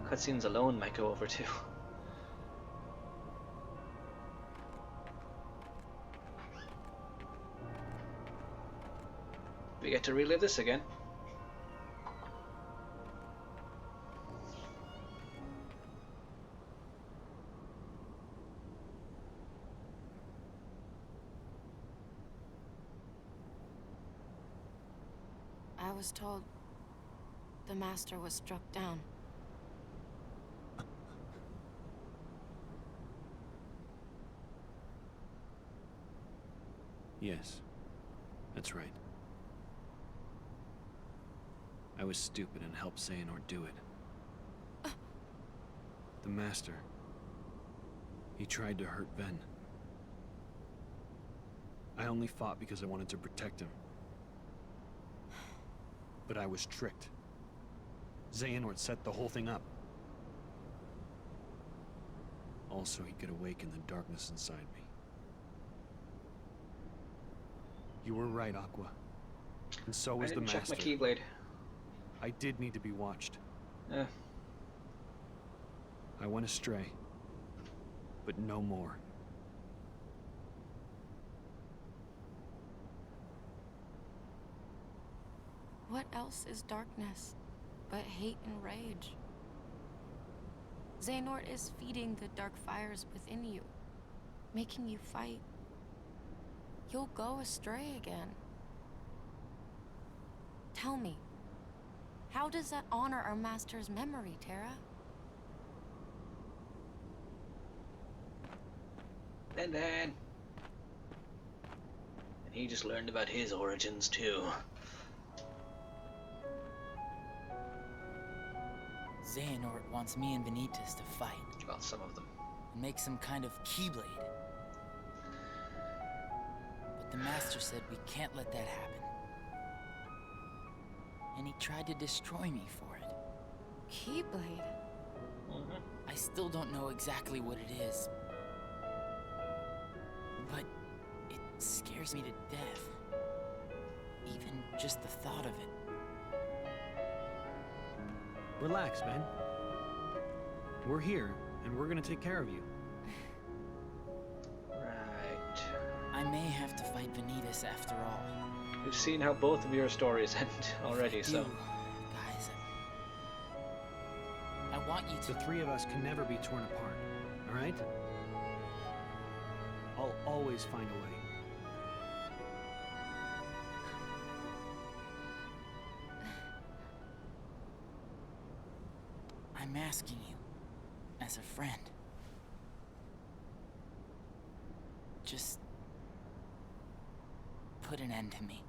Cutscenes alone might go over 2. We get to relive this again. I was told the master was struck down. Yes, that's right. I was stupid and helped Xehanort do it. The Master, he tried to hurt Ben. I only fought because I wanted to protect him. But I was tricked. Xehanort set the whole thing up. Also, he could awaken the darkness inside me. You were right, Aqua. And so was the Master. I didn't check my Keyblade. I did need to be watched. I went astray. But no more. What else is darkness but hate and rage? Xehanort is feeding the dark fires within you, making you fight. You'll go astray again. Tell me, how does that honor our master's memory, Terra? And he just learned about his origins too. Xehanort wants me and Vanitas to fight. Well, some of them. And make some kind of Keyblade. But the Master said we can't let that happen. And he tried to destroy me for it. Keyblade? I still don't know exactly what it is. But it scares me to death. Even just the thought of it. Relax, Ben. We're here, and we're gonna take care of you. Right. I may have to fight Vanitas after all. We've seen how both of your stories end already, so... Guys, I want you to... The three of us can never be torn apart, alright? I'll always find a way. I'm asking you, as a friend. Just put an end to me.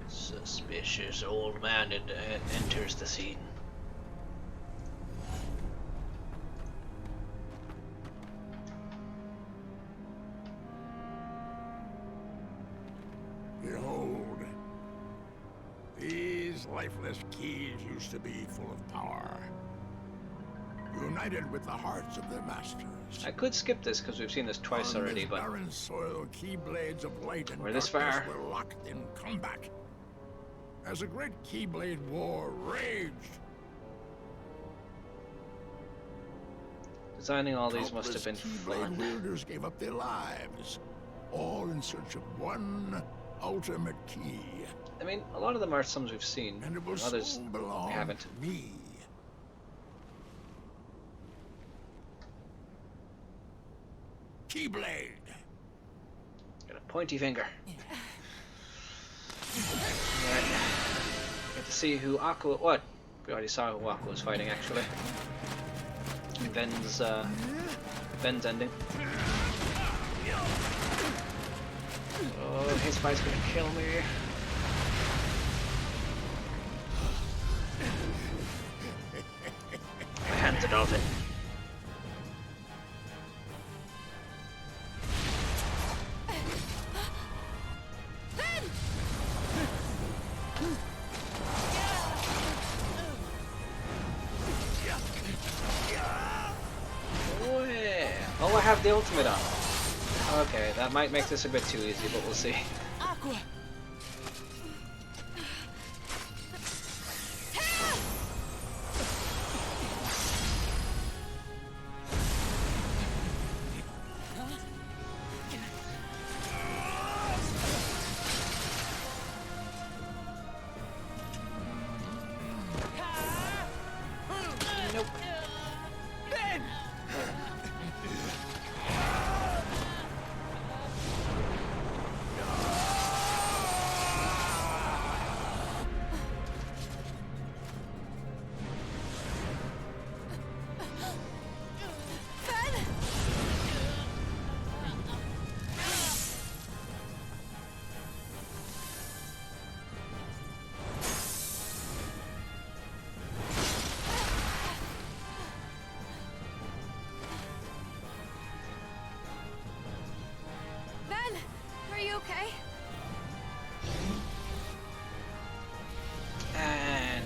Suspicious old man enters the scene. Behold, these lifeless keys used to be full of power, united with the hearts of their masters. I could skip this because we've seen this twice already, this but barren soil, keyblades of light and we're this darkness far. were locked in combat. As a great Keyblade war raged, designing all these must have been Keyblade fun. wielders gave up their lives, all in search of one ultimate key. I mean, a lot of them are some we've seen, And it will others soon belong we haven't. to me. Keyblade. Got a pointy finger. Right. Get to see who Aqua. What? We already saw who Aqua was fighting, actually. Ven's ending. Oh, his fight's gonna kill me. My hands are dolphin. Oh, I have the ultimate on. Okay, that might make this a bit too easy, but we'll see. Aqua! Nope. Ben! Ben, are you okay? And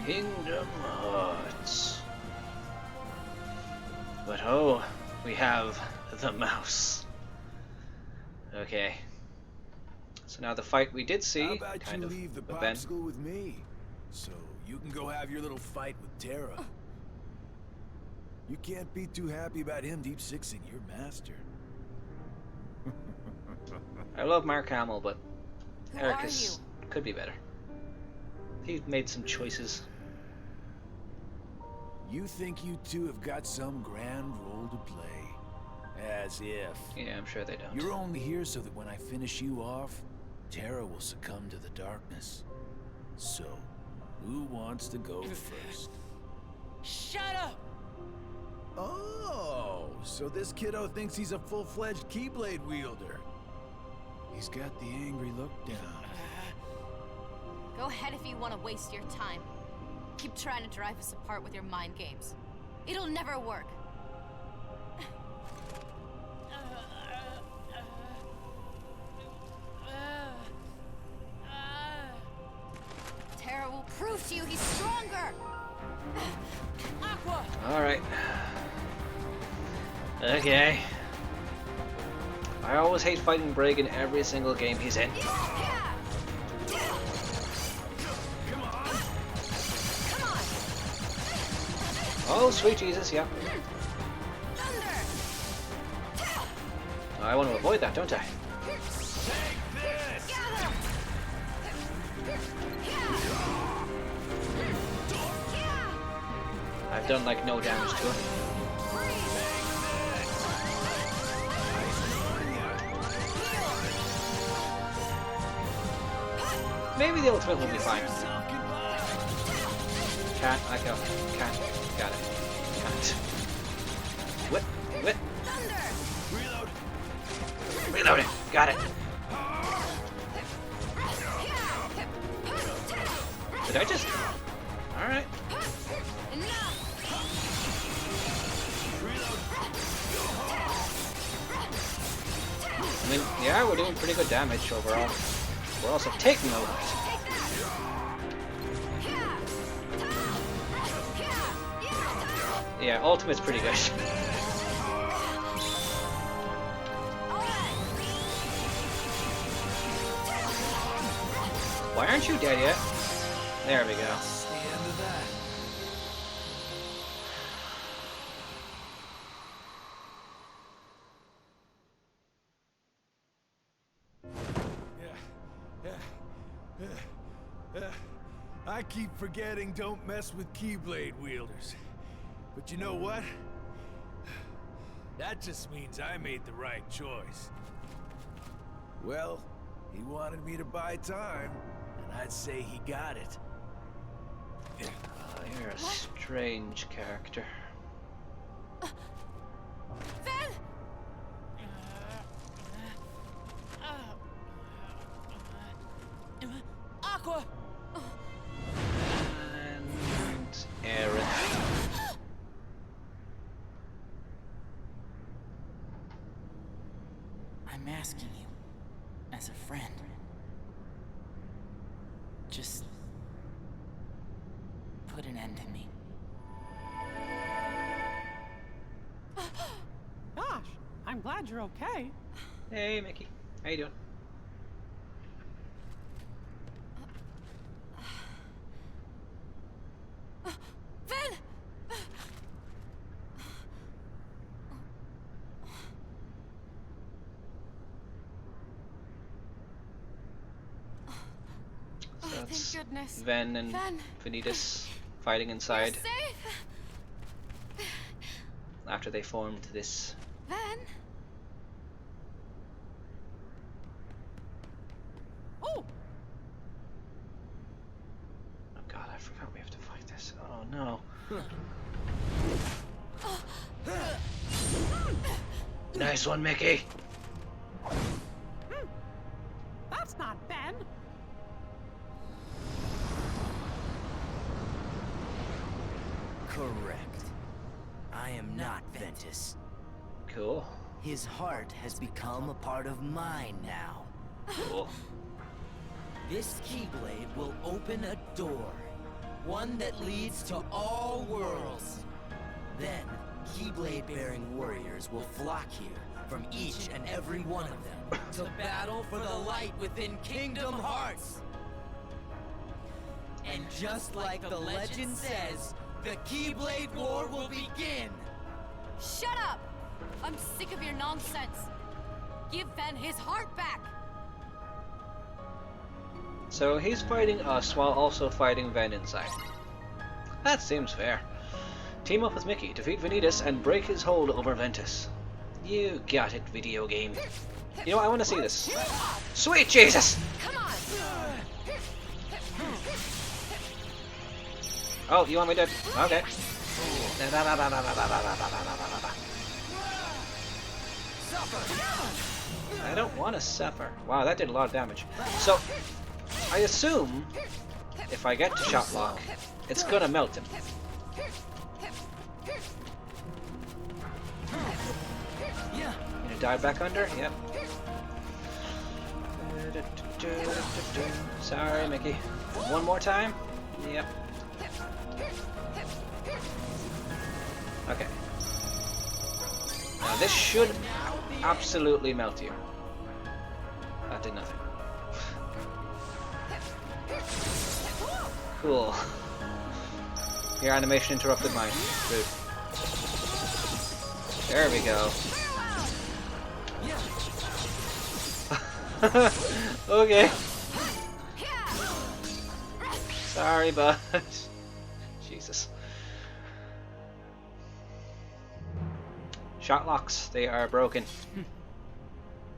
Kingdom Hearts. But oh, we have the mouse. Okay. So now the fight we did see, How about kind you of, leave the with Ben. popsicle with me, so you can go have your little fight with Terra. You can't be too happy about him deep sixing your master. I love Mark Hamill, but Who Ericus could be better. He made some choices. You think you two have got some grand role to play? As if. Yeah, I'm sure they don't. You're only here so that when I finish you off, Terra will succumb to the darkness. So, who wants to go first? Shut up! Oh, so this kiddo thinks he's a full-fledged Keyblade wielder. He's got the angry look down. Go ahead if you want to waste your time. Keep trying to drive us apart with your mind games. It'll never work. Terra will prove to you he's stronger! Aqua! Alright. Okay. I always hate fighting Brig in every single game he's in. Oh, sweet Jesus, yeah. I want to avoid that, don't I? I've done like no damage to him. Maybe the ultimate will be fine. Can't, I go. Can't. Got it. Can't. Whip. Whip. Reloading. Got it. Did I just... Alright. I mean, yeah, we're doing pretty good damage overall. We're also taking over it. Yeah, ultimate's pretty good. Why aren't you dead yet? There we go. That's the end of that. I keep forgetting don't mess with Keyblade wielders. But you know what? That just means I made the right choice. Well, he wanted me to buy time, and I'd say he got it. Oh, you're a strange character. Ven! Aqua! And Aaron. I'm asking you, as a friend, just put an end to me. Gosh, I'm glad you're okay. Hey, Mickey. How you doing? Ven! So that's Thank goodness. Ven and Ven. Vanitas fighting inside Safe? after they formed this. Ven? Oh, Oh god, I forgot we have to fight this. Oh no. Nice one, Mickey. that's not Ben. Correct. I am not Ventus. Cool. His heart has become a part of mine now. Cool. This Keyblade will open a door. One that leads to all worlds. Then, Keyblade-bearing warriors will flock here from each and every one of them to battle for the light within Kingdom Hearts. And just like the legend says, the Keyblade War will begin! Shut up! I'm sick of your nonsense. Give Ven his heart back! So he's fighting us while also fighting Ven inside. That seems fair. Team up with Mickey, defeat Vanitas, and break his hold over Ventus. You got it, video game. You know, I want to see this. Sweet Jesus! Come on! Oh, you want me to... Okay. I don't want to suffer. Wow, that did a lot of damage. So, I assume if I get to shot block, it's gonna melt him. Gonna dive back under? Yep. Sorry, Mickey. One more time? Yep. Okay. Now this should absolutely melt you. That did nothing. Cool. Your animation interrupted mine. Rude. There we go. Okay. Sorry, bud. Jesus. Shot locks, they are broken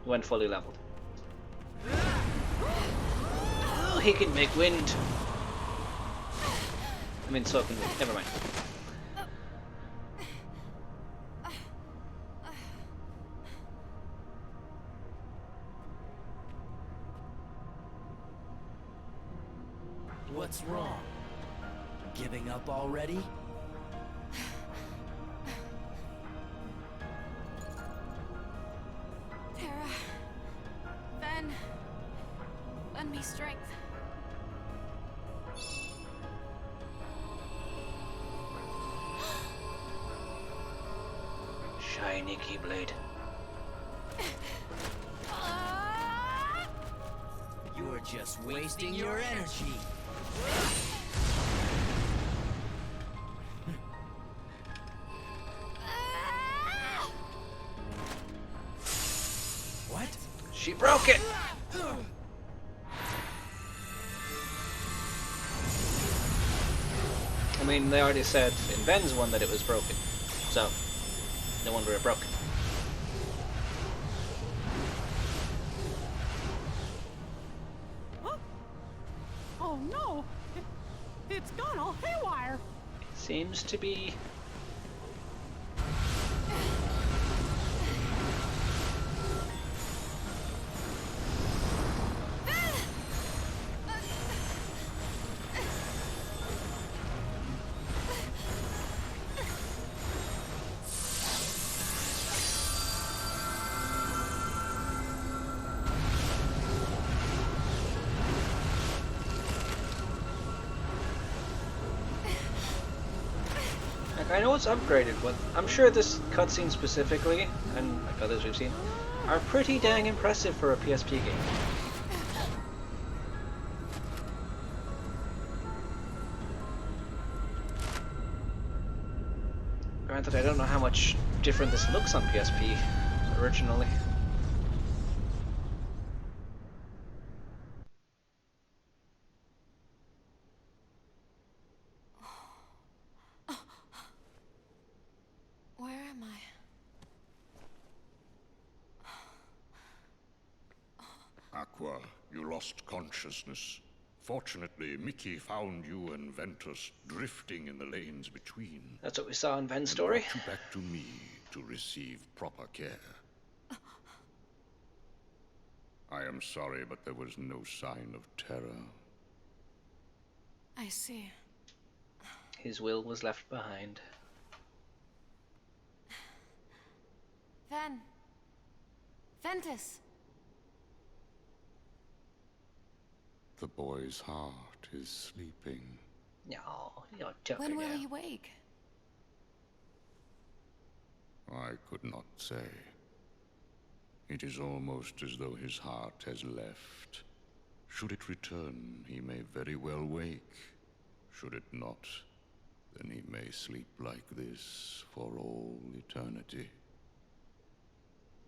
when fully leveled. Oh, he can make wind. I mean, so can we. Never mind. What's wrong? Giving up already? Terra. Ven. Lend me strength. Shiny Keyblade. You're just wasting your energy. What? She broke it! I mean, they already said in Ven's one that it was broken. So, no wonder it broke. Huh? Oh no! It's gone all haywire! Seems to be. Like, I know it's upgraded, but I'm sure this cutscene specifically, and like others we've seen, are pretty dang impressive for a PSP game. Granted, I don't know how much different this looks on PSP originally. Where am I? Aqua, you lost consciousness. Fortunately, Mickey found you and Ventus drifting in the lanes between. That's what we saw in Ven's And story. brought you back to me to receive proper care. I am sorry, but there was no sign of terror. I see. His will was left behind. Ven. Ventus. The boy's heart is sleeping. No, you're joking. When will now. he wake? I could not say. It is almost as though his heart has left. Should it return, he may very well wake. Should it not, then he may sleep like this for all eternity.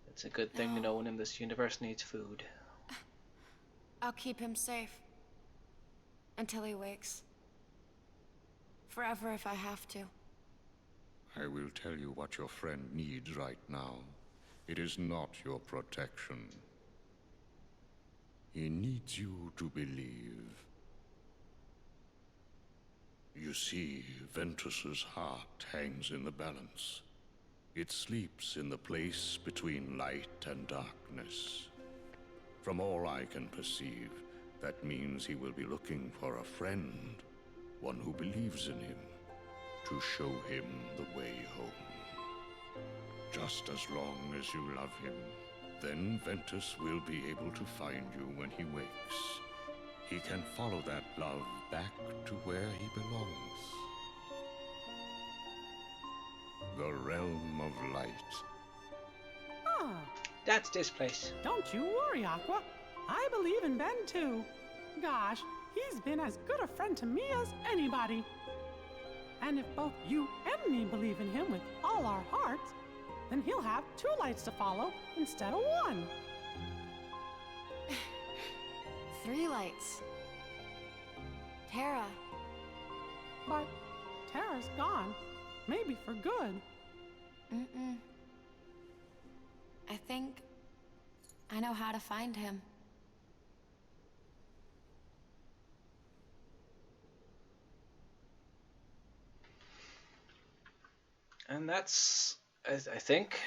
It's a good thing no one in this universe needs food. I'll keep him safe. Until he wakes. Forever if I have to. I will tell you what your friend needs right now. It is not your protection. He needs you to believe. You see, Ventus's heart hangs in the balance. It sleeps in the place between light and darkness. From all I can perceive, that means he will be looking for a friend, one who believes in him, to show him the way home. Just as long as you love him, then Ventus will be able to find you when he wakes. He can follow that love back to where he belongs. The realm of light. Ah, That's this place. don't you worry, Aqua. I believe in Ben too. Gosh, he's been as good a friend to me as anybody. And if both you and me believe in him with all our hearts, then he'll have 2 lights to follow instead of 1. 3 lights. Terra. But Terra's gone. Maybe for good. Mm-mm. I think I know how to find him. And that's, I think,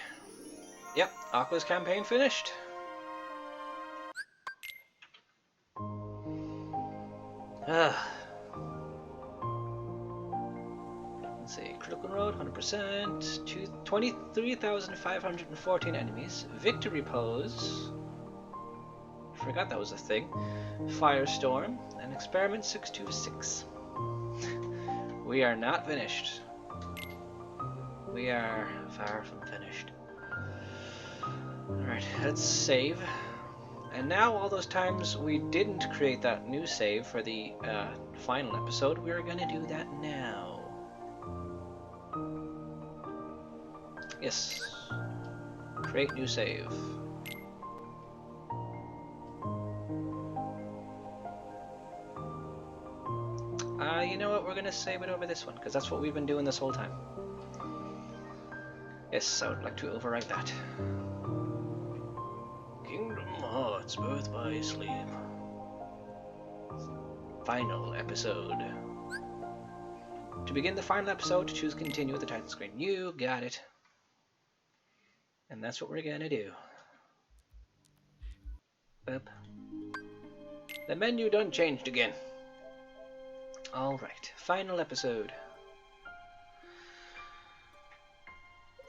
yep, Aqua's campaign finished. Let's see, Critical Road, 100%, 23,514 enemies, Victory Pose, forgot that was a thing, Firestorm, and Experiment 626. We are not finished. We are far from finished. Alright, let's save. And now all those times we didn't create that new save for the final episode, we're gonna do that now. Yes. Create new save. You know what, we're gonna save it over this one, because that's what we've been doing this whole time. Yes, I would like to overwrite that. Kingdom Hearts, Birth by Sleep. Final episode. To begin the final episode, choose continue with the title screen. You got it. And that's what we're gonna do. Boop. The menu done changed again. Alright, final episode.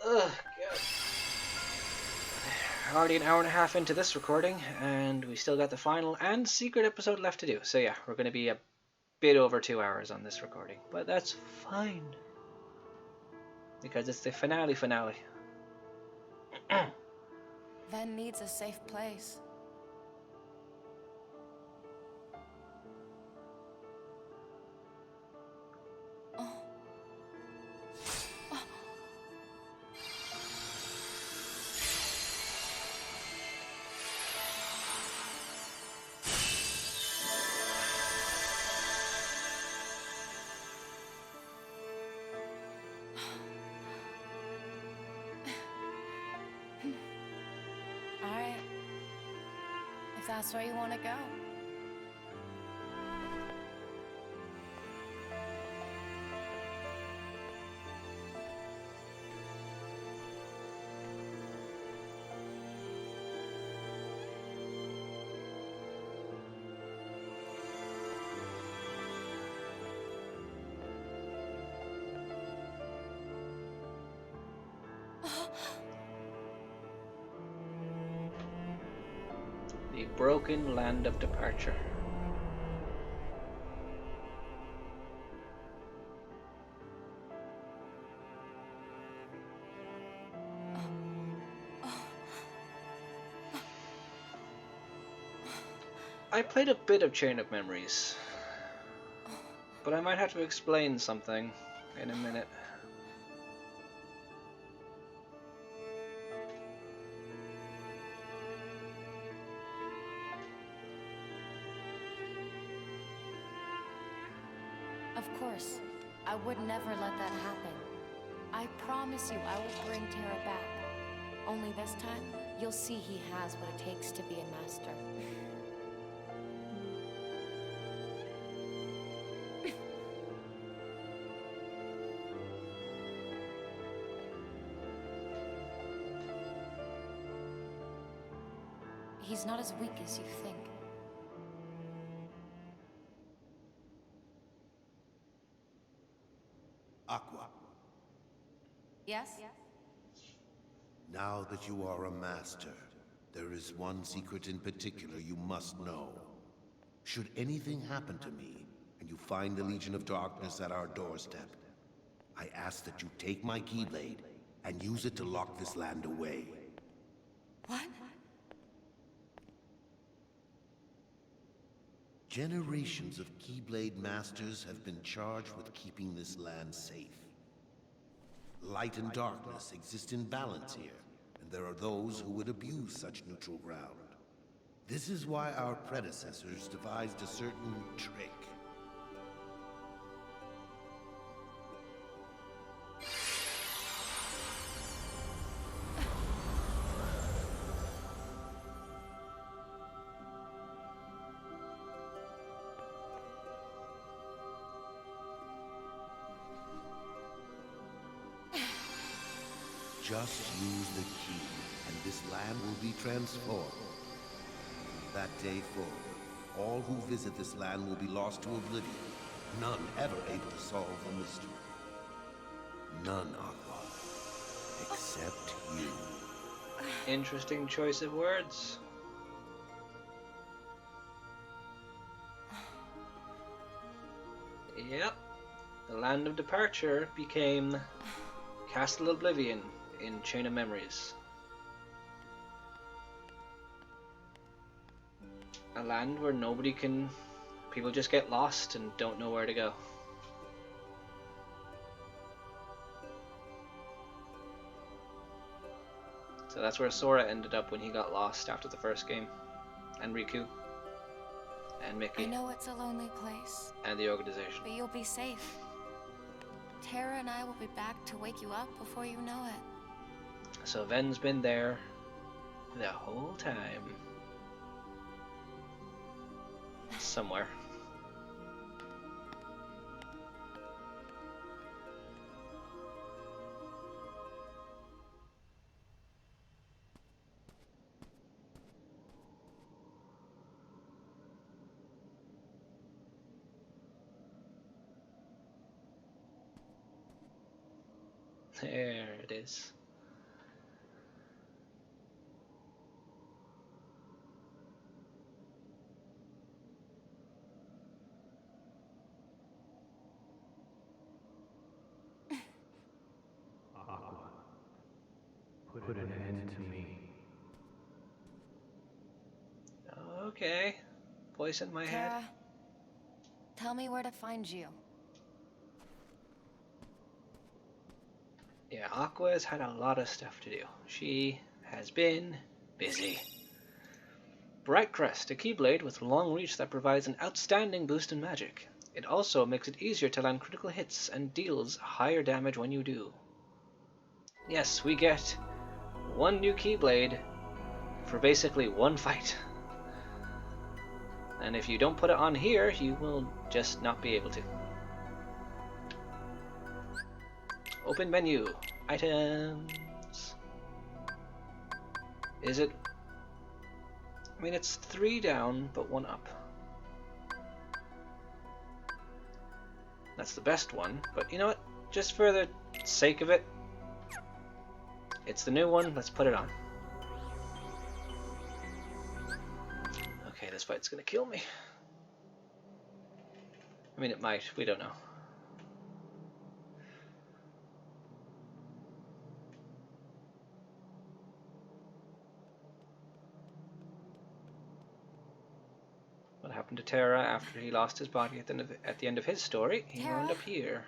Ugh, God. Already an hour and a half into this recording, and we still got the final and secret episode left to do. So yeah, we're going to be a bit over 2 hours on this recording. But that's fine. Because it's the finale. Ven needs a safe place. If that's where you want to go. The broken land of departure. I played a bit of Chain of Memories, but I might have to explain something in a minute. Of course, I would never let that happen. I promise you I will bring Terra back. Only this time, you'll see he has what it takes to be a master. He's not as weak as you think. Aqua, Yes? now that you are a master, there is one secret in particular you must know. Should anything happen to me, and you find the Legion of Darkness at our doorstep, I ask that you take my Keyblade and use it to lock this land away. What? Generations of Keyblade Masters have been charged with keeping this land safe. Light and darkness exist in balance here, and there are those who would abuse such neutral ground. This is why our predecessors devised a certain trick. Just use the key, and this land will be transformed. From that day forward, all who visit this land will be lost to oblivion. None ever able to solve the mystery. None, Aqua. Except you. Interesting choice of words. Yep. The land of departure became Castle Oblivion in Chain of Memories. A land where nobody can... people just get lost and don't know where to go. So that's where Sora ended up when he got lost after the first game. And Riku. And Mickey. I know it's a lonely place. And the organization. But you'll be safe. Terra and I will be back to wake you up before you know it. So Ven's been there the whole time. Somewhere. There it is. Aqua, put an end to me. Okay. Voice in my head. Terra, tell me where to find you. Yeah, Aqua has had a lot of stuff to do. She has been busy. Bright Crest, a Keyblade with long reach that provides an outstanding boost in magic. It also makes it easier to land critical hits and deals higher damage when you do. Yes, we get one new Keyblade for basically one fight. And if you don't put it on here, you will just not be able to. Open menu. Items. Is it... I mean, it's 3 down, but 1 up. That's the best one, but you know what? Just for the sake of it, it's the new one. Let's put it on. Okay, this fight's gonna kill me. I mean, it might. We don't know. What happened to Terra after he lost his body at the end of his story? He wound up here.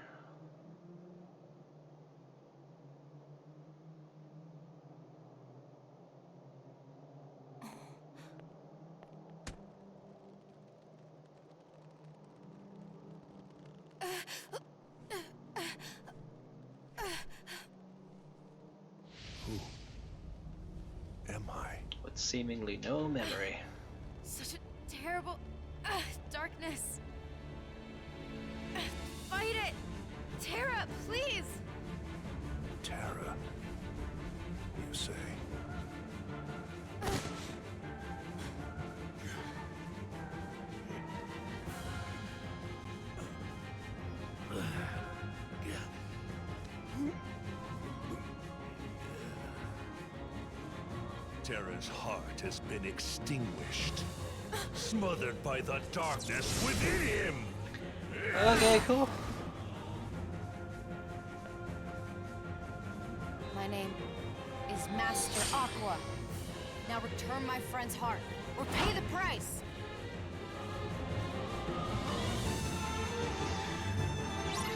Who am I? With seemingly no memory. Such a terrible darkness. Fight it! Terra, please! Terra, you say? Terra's heart has been extinguished, smothered by the darkness within him! Okay, cool. My name is Master Aqua. Now return my friend's heart, or pay the price!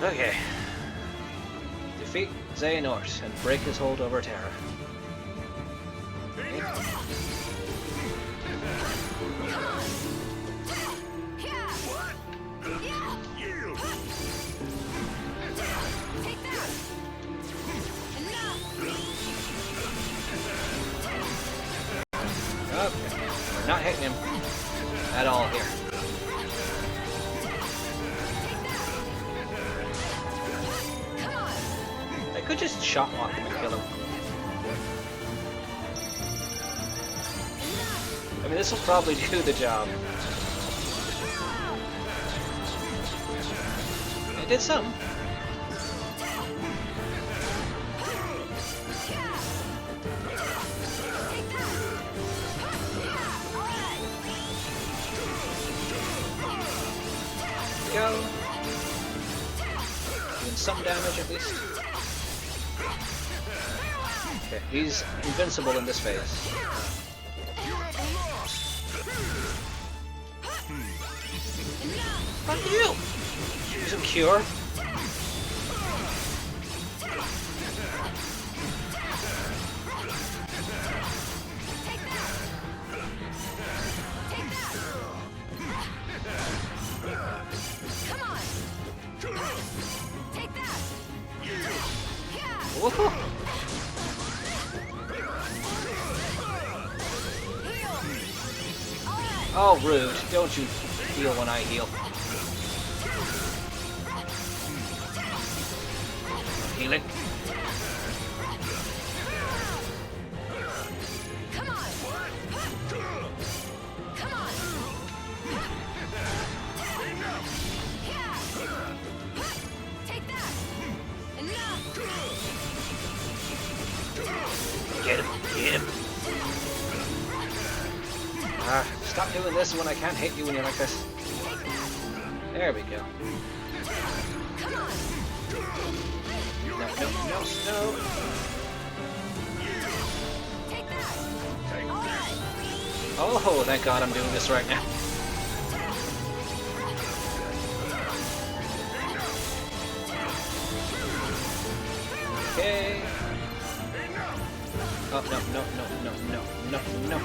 Okay. Defeat Xehanort and break his hold over Terra. Okay, we're not hitting him at all here. I could just shot walk him and kill him. I mean, this will probably do the job. It did some. Go. Doing some damage at least. Okay, he's invincible in this phase. Fuck you! Use a cure. Whoa. Oh, rude. Don't you heal when I heal. Healing. Come on. Come on. Take that. Enough. Get him. Get him. Stop doing this when I can't hit you when you're like this. There we go. No, no, no, no. Oh, thank God I'm doing this right now. Okay. Oh, no, no, no, no, no, no, no.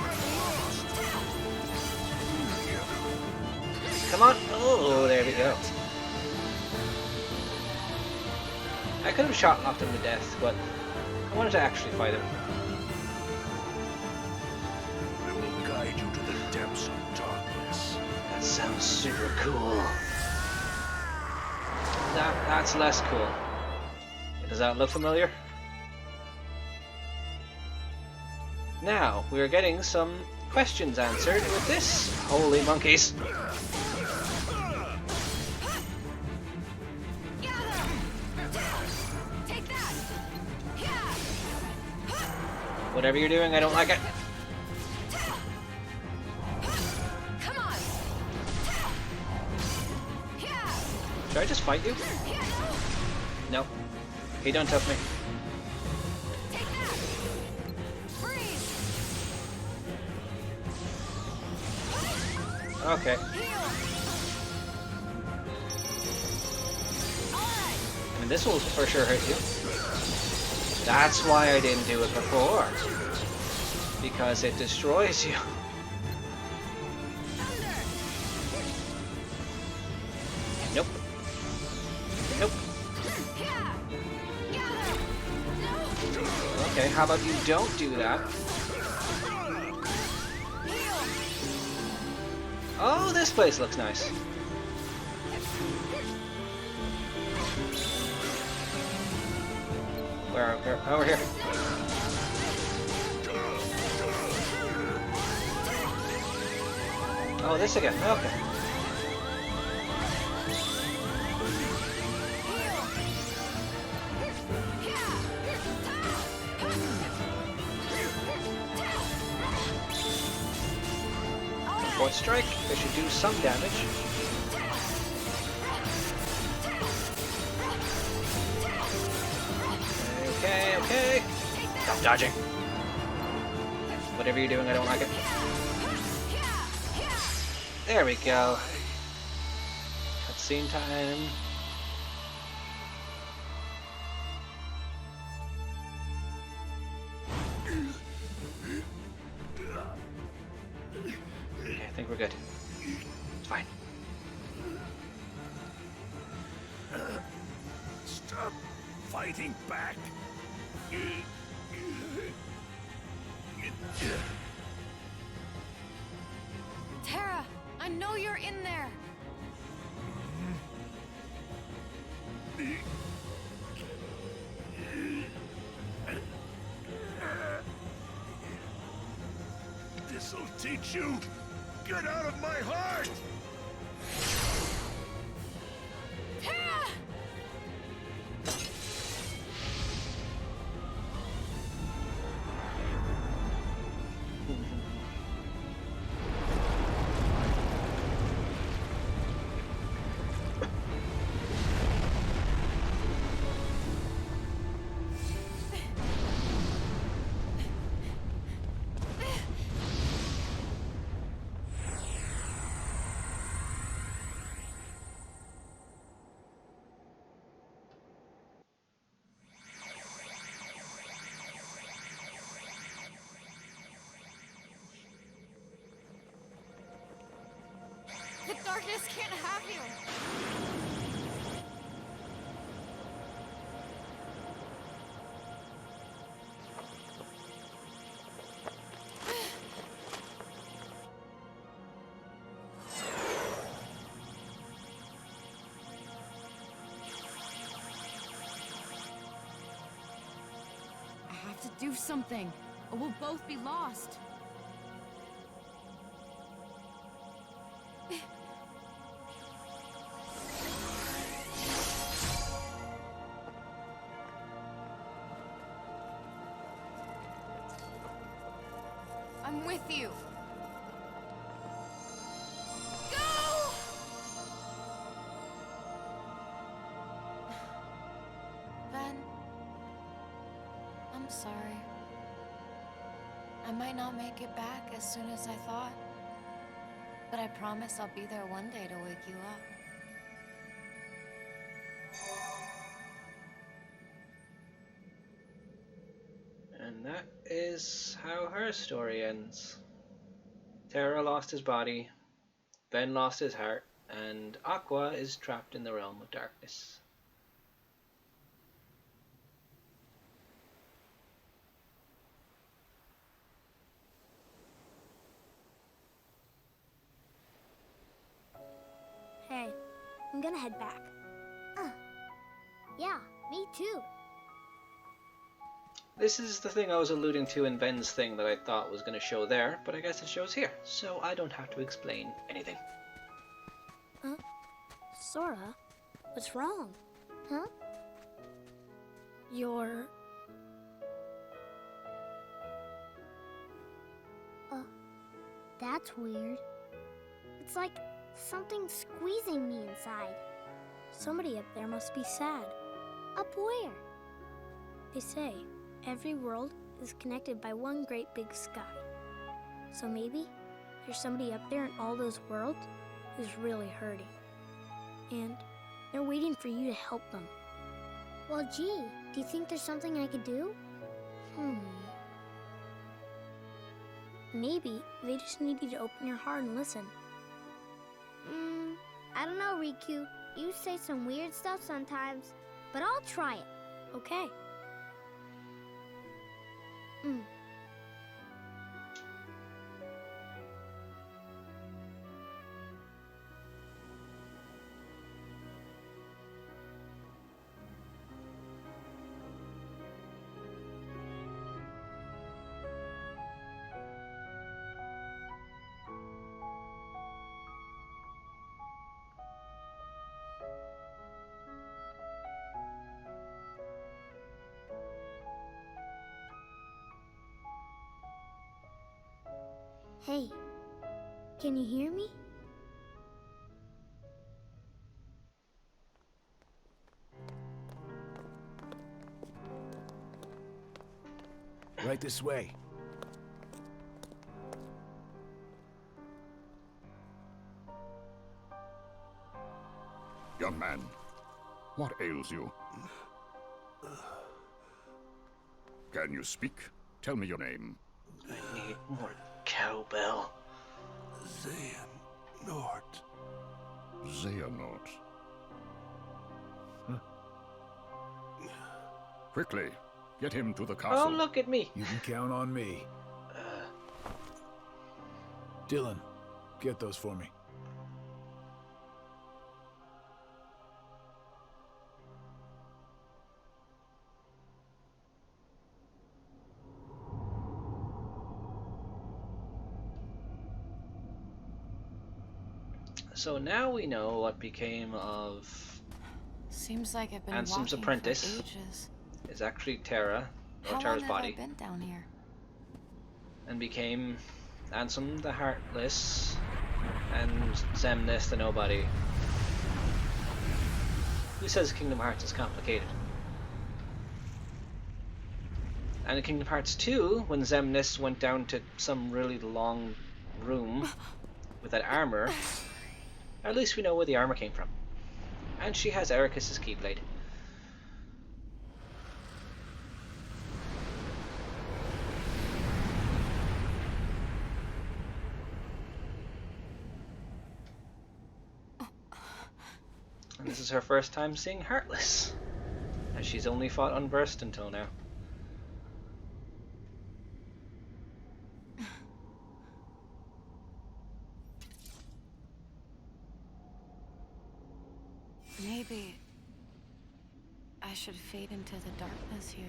Come on! Oh, there we go. I could have shot knocked him to death, but I wanted to actually fight him. I will guide you to the depths of darkness. That sounds super cool. That's less cool. Does that look familiar? Now, we are getting some questions answered with this. Holy monkeys. Whatever you're doing, I don't like it. Come on. Should I just fight you? No. He don't touch me. Okay. I mean, this will for sure hurt you. That's why I didn't do it before. Because it destroys you. Nope. Nope. Okay, how about you don't do that? Oh, this place looks nice. Where? Over here. Oh, this again. Okay. Fourth strike. They should do some damage. Okay, okay. Stop dodging. Whatever you're doing, I don't like it. There we go. Cutscene time. Okay, I think we're good. It's fine. Stop fighting back. Tara, I know you're in there. This This'll teach you! Get out of my heart! The darkness can't have you! I have to do something, or we'll both be lost. I'm with you. Go! Ben, I'm sorry. I might not make it back as soon as I thought, but I promise I'll be there one day to wake you up. And that is how her story ends. Terra lost his body, Ben lost his heart, and Aqua is trapped in the realm of darkness. Hey, I'm gonna head back. Yeah, me too. This is the thing I was alluding to in Ben's thing that I thought was going to show there, but I guess it shows here, so I don't have to explain anything. Huh? Sora? What's wrong? Huh? You're... That's weird. It's like something's squeezing me inside. Somebody up there must be sad. Up where? They say every world is connected by one great big sky. So maybe there's somebody up there in all those worlds who's really hurting. And they're waiting for you to help them. Well, gee, do you think there's something I could do? Maybe they just need you to open your heart and listen. I don't know, Riku. You say some weird stuff sometimes, but I'll try it. Okay. Hey, can you hear me? Right this way. Young man, what ails you? Can you speak? Tell me your name. I need more cowbell. Xehanort. Xehanort. Quickly, get him to the castle. Oh, look at me. You can count on me. Dylan, get those for me. So now we know what became of Seems like I've been Ansem's walking apprentice. for ages. Is actually Terra, or How Terra's long have body, I been down here? and became Ansem the Heartless and Xemnas the Nobody. Who says Kingdom Hearts is complicated? And in Kingdom Hearts 2, when Xemnas went down to some really long room with that armor, at least we know where the armor came from. And she has Ericus's Keyblade. And this is her first time seeing Heartless, as she's only fought Unversed until now. Maybe I should fade into the darkness here.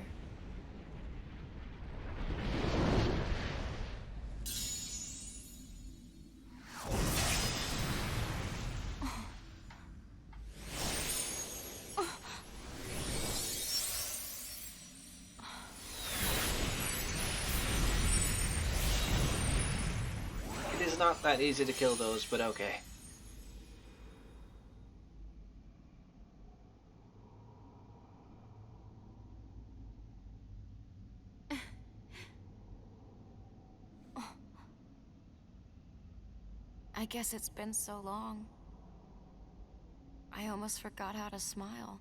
It is not that easy to kill those, but okay. I guess it's been so long. I almost forgot how to smile.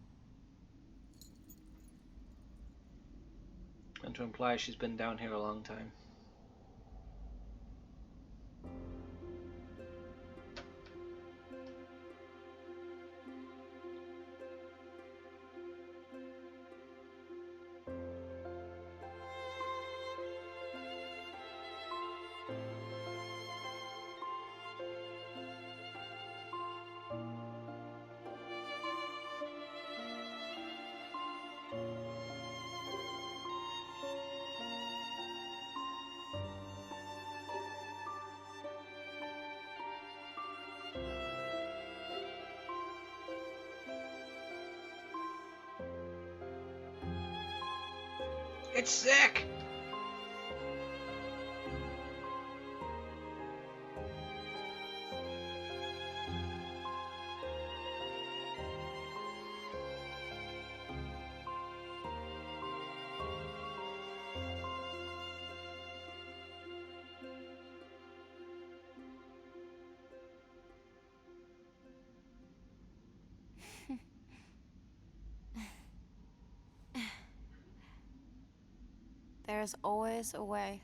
And to imply she's been down here a long time. It's sick! There's always a way.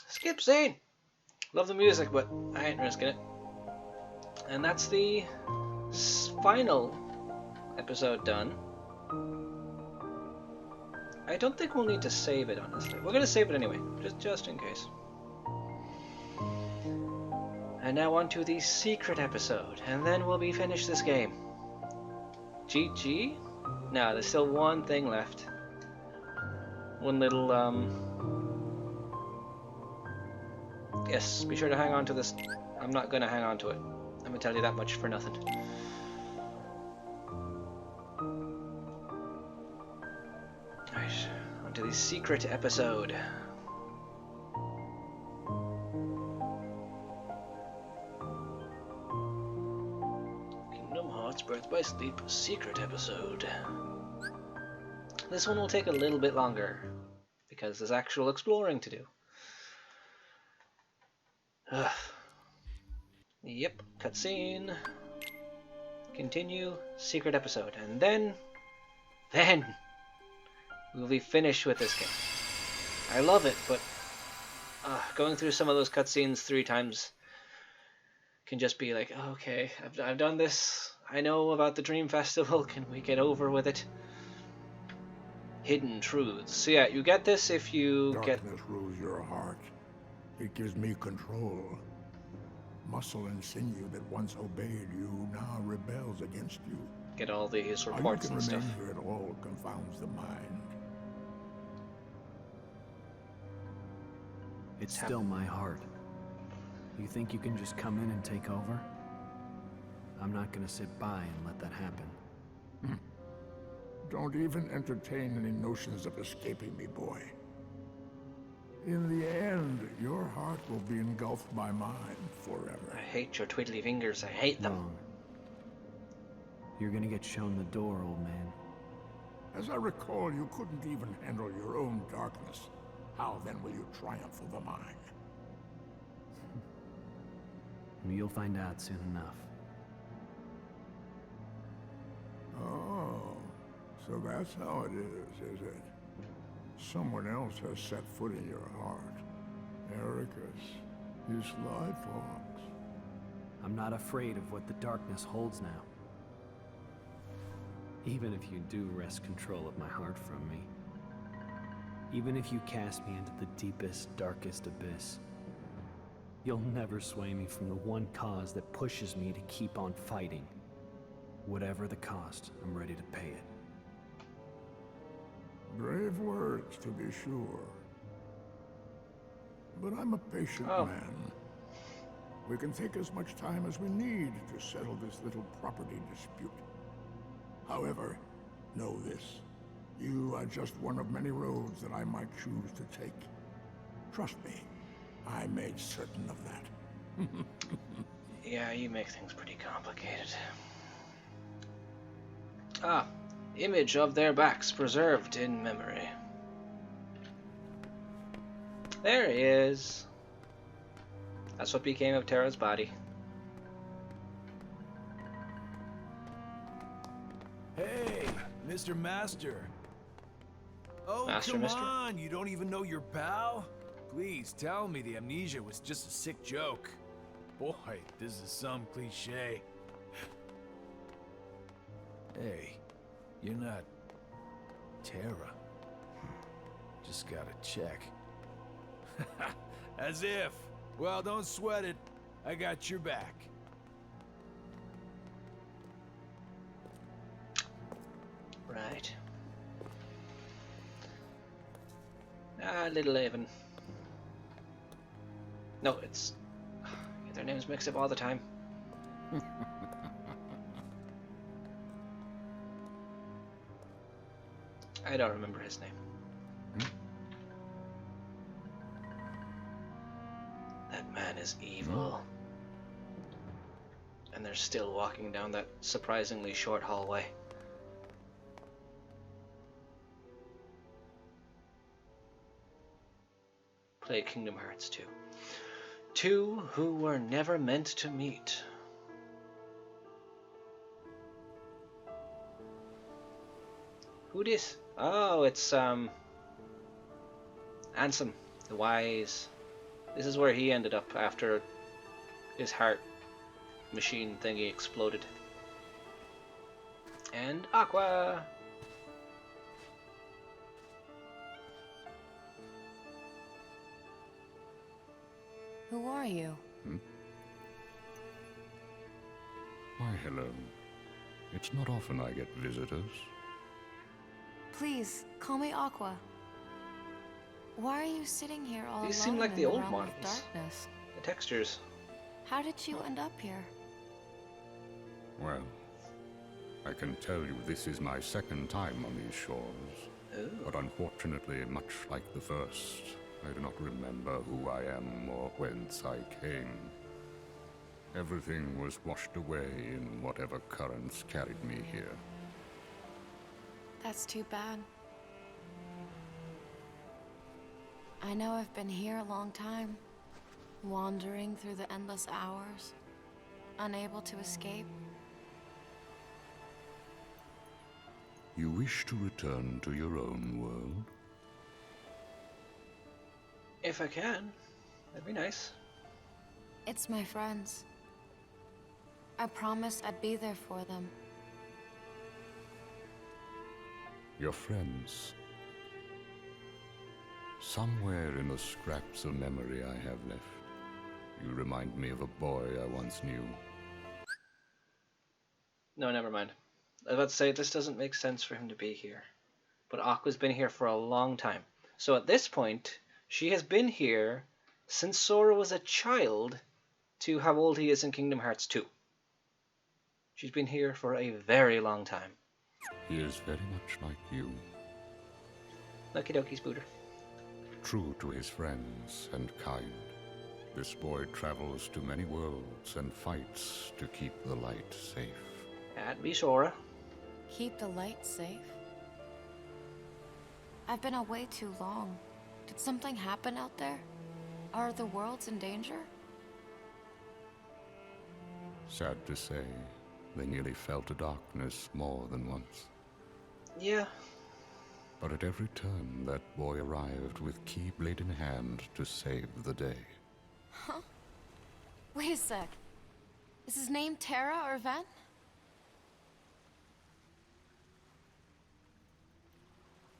Skip scene! Love the music, but I ain't risking it. And that's the final episode done. I don't think we'll need to save it, honestly. We're gonna save it anyway, just in case. And now on to the secret episode, and then we'll be finished this game. GG? No, there's still one thing left. One little, Yes, be sure to hang on to this. I'm not gonna hang on to it. I'm gonna tell you that much for nothing. Right, on to the secret episode. Kingdom Hearts Birth by Sleep secret episode. This one will take a little bit longer, because there's actual exploring to do. Yep, cutscene. Continue, secret episode. And then we'll be finished with this game. I love it, but going through some of those cutscenes 3 times can just be like, okay, I've done this. I know about the Dream Festival. Can we get over with it? Hidden truths. So yeah, you get this if you Darkness rules your heart. It gives me control. Muscle and sinew that once obeyed you now rebels against you. Get all these reports and stuff. How you can remain here at all confounds the mind. It's still my heart. You think you can just come in and take over? I'm not gonna sit by and let that happen. Don't even entertain any notions of escaping me, boy. In the end, your heart will be engulfed by mine forever. I hate your twiddly fingers. I hate them. Wrong. You're gonna get shown the door, old man. As I recall, you couldn't even handle your own darkness. How then will you triumph over mine? You'll find out soon enough. Oh, so that's how it is it? Someone else has set foot in your heart. Ericus, you sly fox. I'm not afraid of what the darkness holds now. Even if you do wrest control of my heart from me. Even if you cast me into the deepest, darkest abyss. You'll never sway me from the one cause that pushes me to keep on fighting. Whatever the cost, I'm ready to pay it. Brave words, to be sure. But I'm a patient man. We can take as much time as we need to settle this little property dispute. However, know this. You are just one of many roads that I might choose to take. Trust me, I made certain of that. Yeah, you make things pretty complicated. Ah, image of their backs preserved in memory. There he is. That's what became of Terra's body. Hey, Mr. Master. Oh, Master, come mister? on, you don't even know your pal? Please tell me the amnesia was just a sick joke. Boy, this is some cliche. Hey, you're not Terra. Just gotta check. As if. Well, don't sweat it. I got your back. Right. Ah, Little Avon. No, it's... Get their names mixed up all the time. I don't remember his name. That man is evil. And they're still walking down that surprisingly short hallway. Play Kingdom Hearts 2. Two who were never meant to meet. Who dis? Oh, it's Ansem, the Wise. This is where he ended up after his heart machine thingy exploded. And Aqua. Who are you? Why, hello. It's not often I get visitors. Please, call me Aqua. Why are you sitting here all These alone seem like in the old realm models. of darkness? The textures. How did you end up here? Well, I can tell you this is my second time on these shores. Oh. But unfortunately, much like the first, I do not remember who I am or whence I came. Everything was washed away in whatever currents carried me here. That's too bad. I know I've been here a long time, wandering through the endless hours, unable to escape. You wish to return to your own world? If I can, that'd be nice. It's my friends. I promised I'd be there for them. Your friends. Somewhere in the scraps of memory I have left, you remind me of a boy I once knew. No, never mind. I was about to say, this doesn't make sense for him to be here. But Aqua's been here for a long time. So at this point, she has been here since Sora was a child, to how old he is in Kingdom Hearts 2. She's been here for a very long time. He is very much like you. Okie dokie, Spooter. True to his friends and kind, this boy travels to many worlds and fights to keep the light safe. That'd be Sora. Keep the light safe? I've been away too long. Did something happen out there? Are the worlds in danger? Sad to say, they nearly fell to darkness more than once. Yeah. But at every turn, that boy arrived with Keyblade in hand to save the day. Huh? Wait a sec. Is his name Terra or Ven?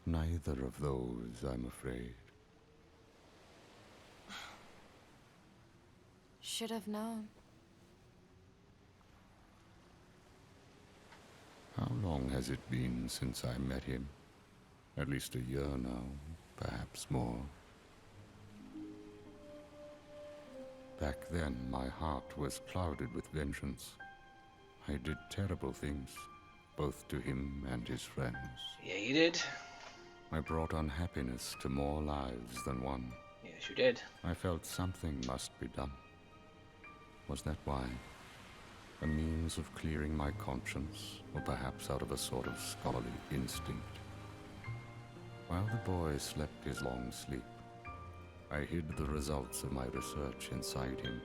Neither of those, I'm afraid. Should have known. How long has it been since I met him? At least a year now, perhaps more. Back then, my heart was clouded with vengeance. I did terrible things, both to him and his friends. Yeah, you did. I brought unhappiness to more lives than one. Yes, you did. I felt something must be done. Was that why? A means of clearing my conscience, or perhaps out of a sort of scholarly instinct? While the boy slept his long sleep, I hid the results of my research inside him,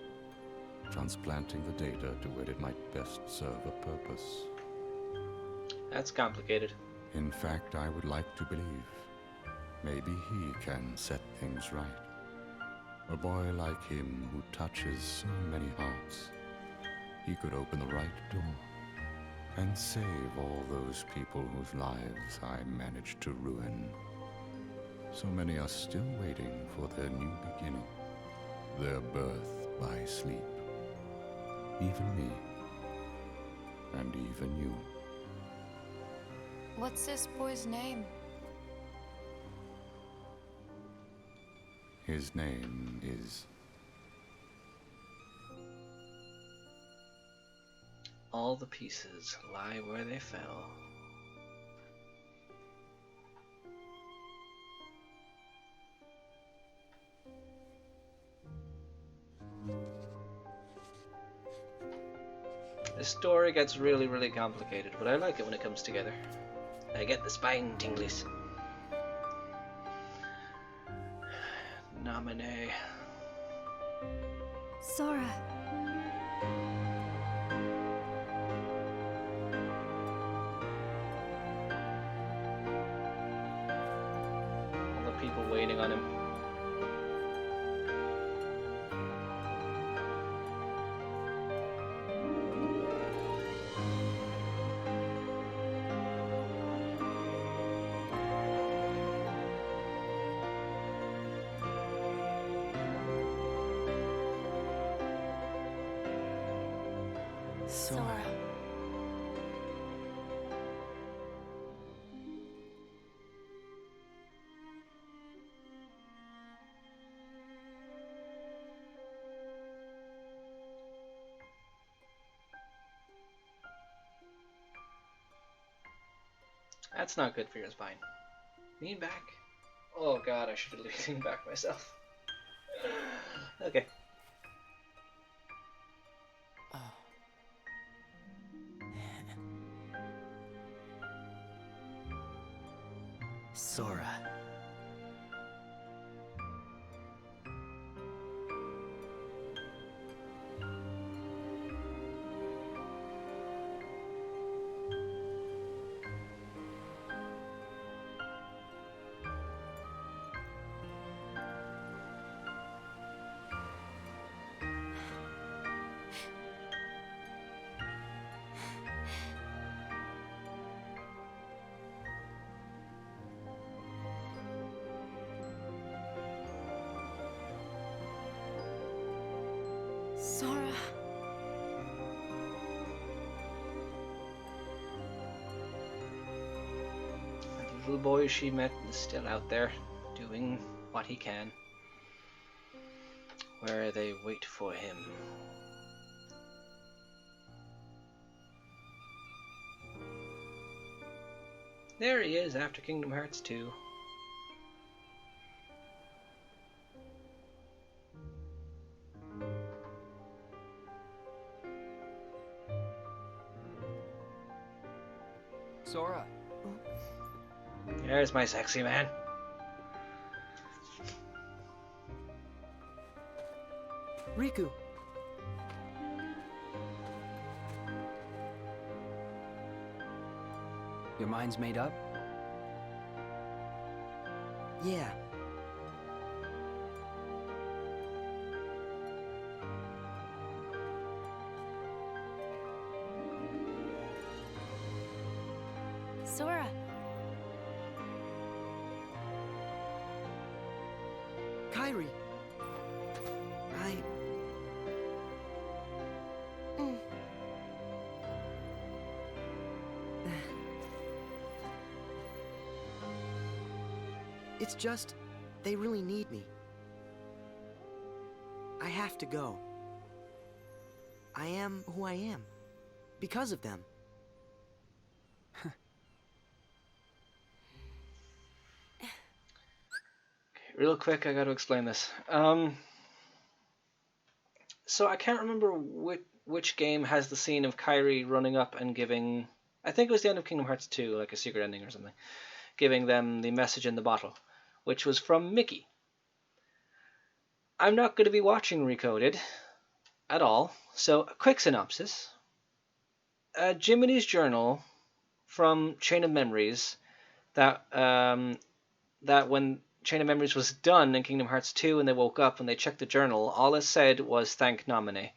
transplanting the data to where it might best serve a purpose. That's complicated. In fact, I would like to believe maybe he can set things right. A boy like him who touches so many hearts, he could open the right door and save all those people whose lives I managed to ruin. So many are still waiting for their new beginning, their birth by sleep. Even me, and even you. What's this boy's name? His name is... All the pieces lie where they fell. The story gets really, really complicated, but I like it when it comes together. I get the spine tinglies. Nominee. Sora. All the people waiting on him. Sora. That's not good for your spine. Lean back. Oh god, I should have leaned back myself. Okay. Sora. Sora. The little boy she met is still out there, doing what he can. Where they wait for him. There he is after Kingdom Hearts 2. Sora. There's my sexy man. Riku. Your mind's made up? Yeah. Sora. Kairi. It's just, they really need me. I have to go. I am who I am. Because of them. Real quick, I got to explain this. So I can't remember which game has the scene of Kairi running up and giving... I think it was the end of Kingdom Hearts 2, like a secret ending or something. Giving them the message in the bottle, which was from Mickey. I'm not going to be watching Recoded at all, so a quick synopsis. Jiminy's journal from Chain of Memories, that when Chain of Memories was done in Kingdom Hearts 2 and they woke up and they checked the journal, all it said was thank Naminé.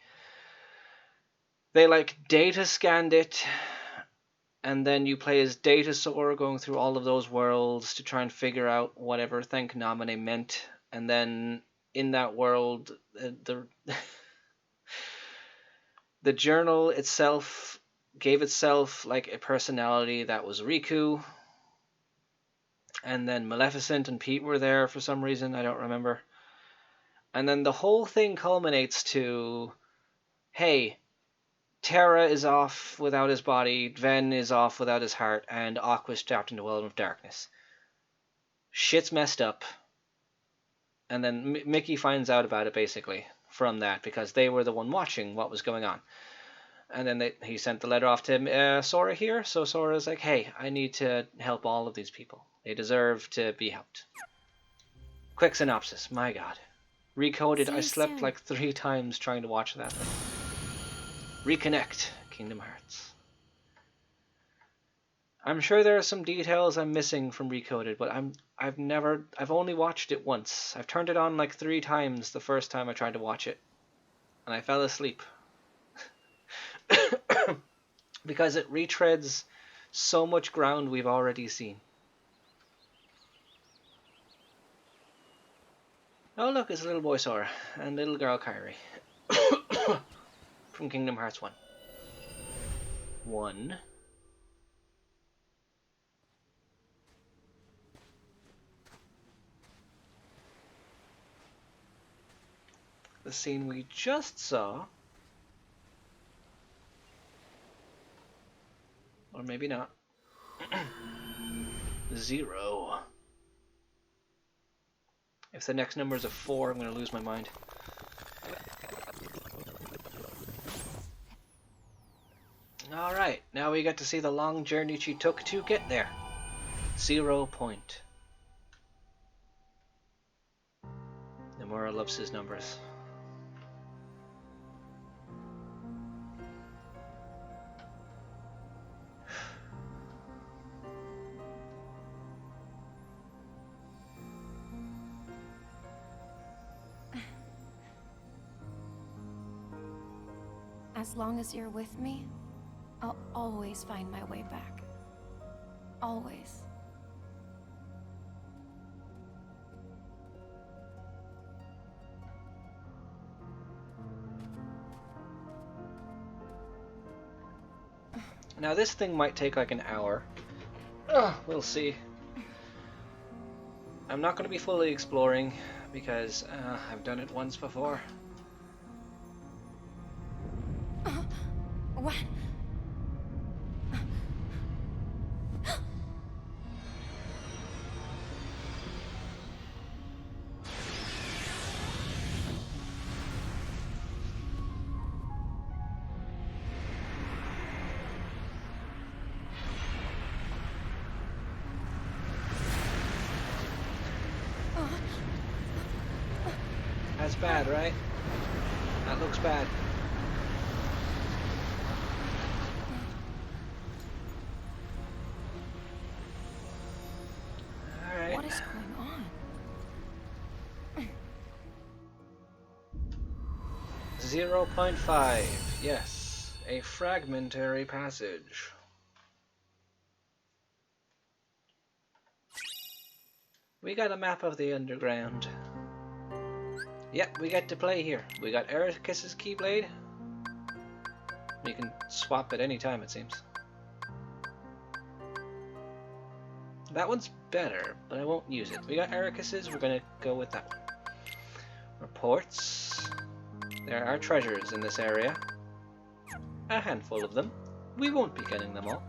They data scanned it, and then you play as Datasaur going through all of those worlds to try and figure out whatever thank Naminé meant, and then in that world the journal itself gave itself a personality that was Riku. And then Maleficent and Pete were there for some reason, I don't remember. And then the whole thing culminates to, hey, Terra is off without his body, Ven is off without his heart, and Aqua's trapped in the world of darkness. Shit's messed up. And then Mickey finds out about it, basically, from that, because they were the one watching what was going on. And then he sent the letter off to Sora here, so Sora's like, hey, I need to help all of these people. They deserve to be helped. Quick synopsis, my god. Recoded, I slept 3 times trying to watch that thing. Reconnect, Kingdom Hearts. I'm sure there are some details I'm missing from Recoded, but I've only watched it once. I've turned it on 3 times the first time I tried to watch it. And I fell asleep. Because it retreads so much ground we've already seen. Oh look, it's little boy Sora and little girl Kairi. From Kingdom Hearts 1. 1. The scene we just saw. Or maybe not. 0. If the next number is a 4, I'm going to lose my mind. Alright, now we get to see the long journey she took to get there. 0 point. Nomura loves his numbers. As long as you're with me, I'll always find my way back. Always. Now this thing might take an hour. We'll see. I'm not going to be fully exploring because I've done it once before. What? That's bad, right? That looks bad. Alright. What is going on? 0.5. Yes. A fragmentary passage. We got a map of the underground. Yep, we get to play here. We got Ericus's Keyblade. We can swap at any time, it seems. That one's better, but I won't use it. We got Ericus's, we're gonna go with that one. Reports. There are treasures in this area. A handful of them. We won't be getting them all.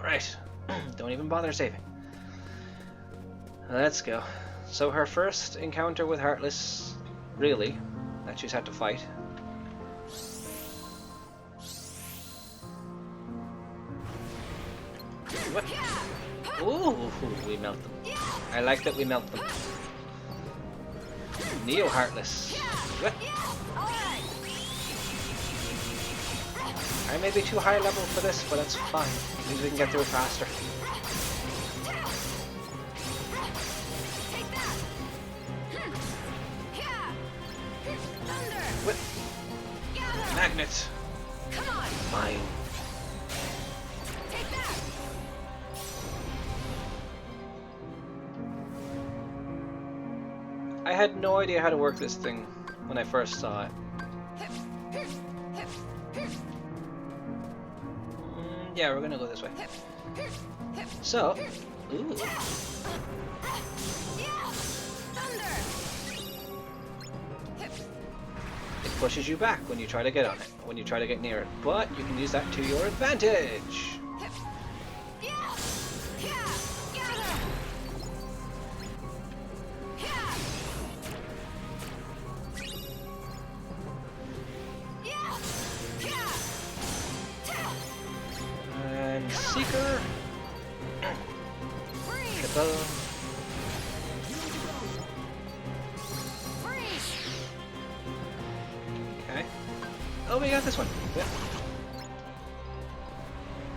Right. Don't even bother saving. Let's go. So her first encounter with Heartless, really, that she's had to fight. What? Ooh, we melt them. I like that we melt them. Neo Heartless. What? I may be too high level for this, but that's fine. At least we can get through it faster. What? Magnet. Mine. I had no idea how to work this thing when I first saw it. Yeah, we're gonna go this way. So, ooh. It pushes you back when you try to get on it, when you try to get near it, but you can use that to your advantage. And Seeker. Triple. Okay. Oh, we got this one. Yeah.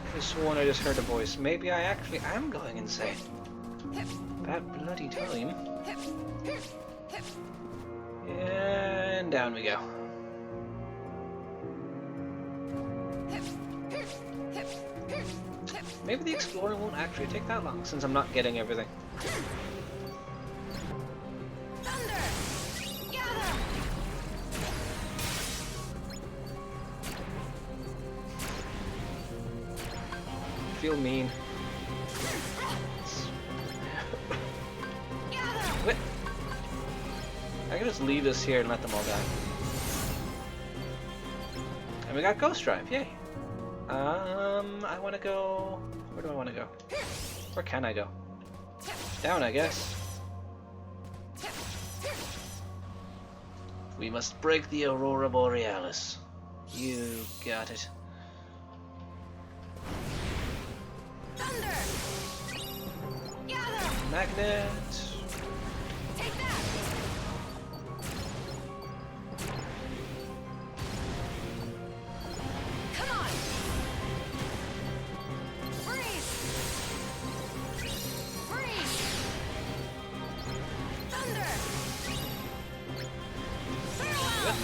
I just sworn I just heard a voice. Maybe I actually am going insane. About bloody time. And down we go. Maybe the exploring won't actually take that long, since I'm not getting everything. Feel mean. What? I can just leave this here and let them all die. And we got Ghost Drive, yay! I want to go... Where do I want to go? Where can I go? Down, I guess. We must break the Aurora Borealis. You got it. Magnet. Take that. Come on. Freeze. Freeze. Thunder. Farewell.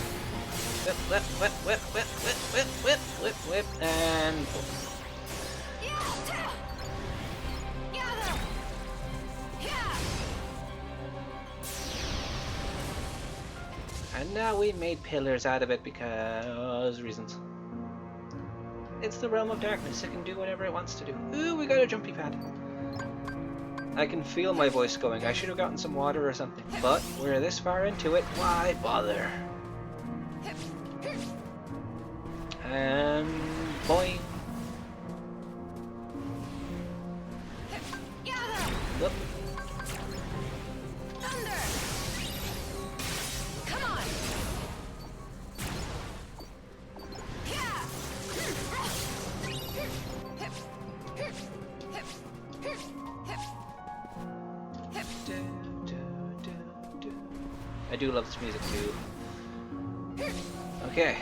Whip, whip, whip, whip, whip, whip, whip, whip, whip, whip, and... And now we made pillars out of it because reasons. It's the realm of darkness. It can do whatever it wants to do. Ooh, we got a jumpy pad. I can feel my voice going. I should have gotten some water or something. But we're this far into it. Why bother? And boing. Whoop. I do love this music too. Okay.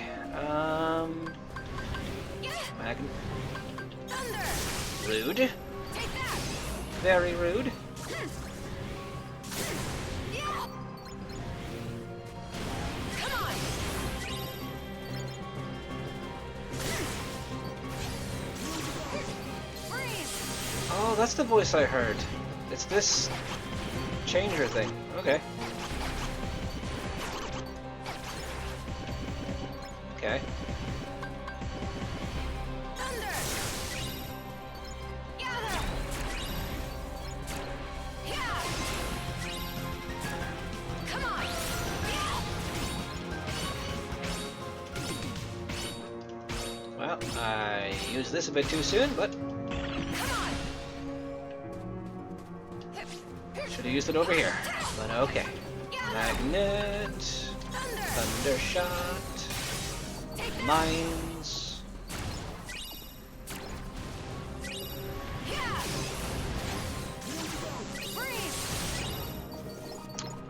Rude. Very rude. Oh, that's the voice I heard. It's this changer thing. Okay. Okay. Well, I used this a bit too soon, but should have used it over here. But okay. Magnet, thunder shot, mines.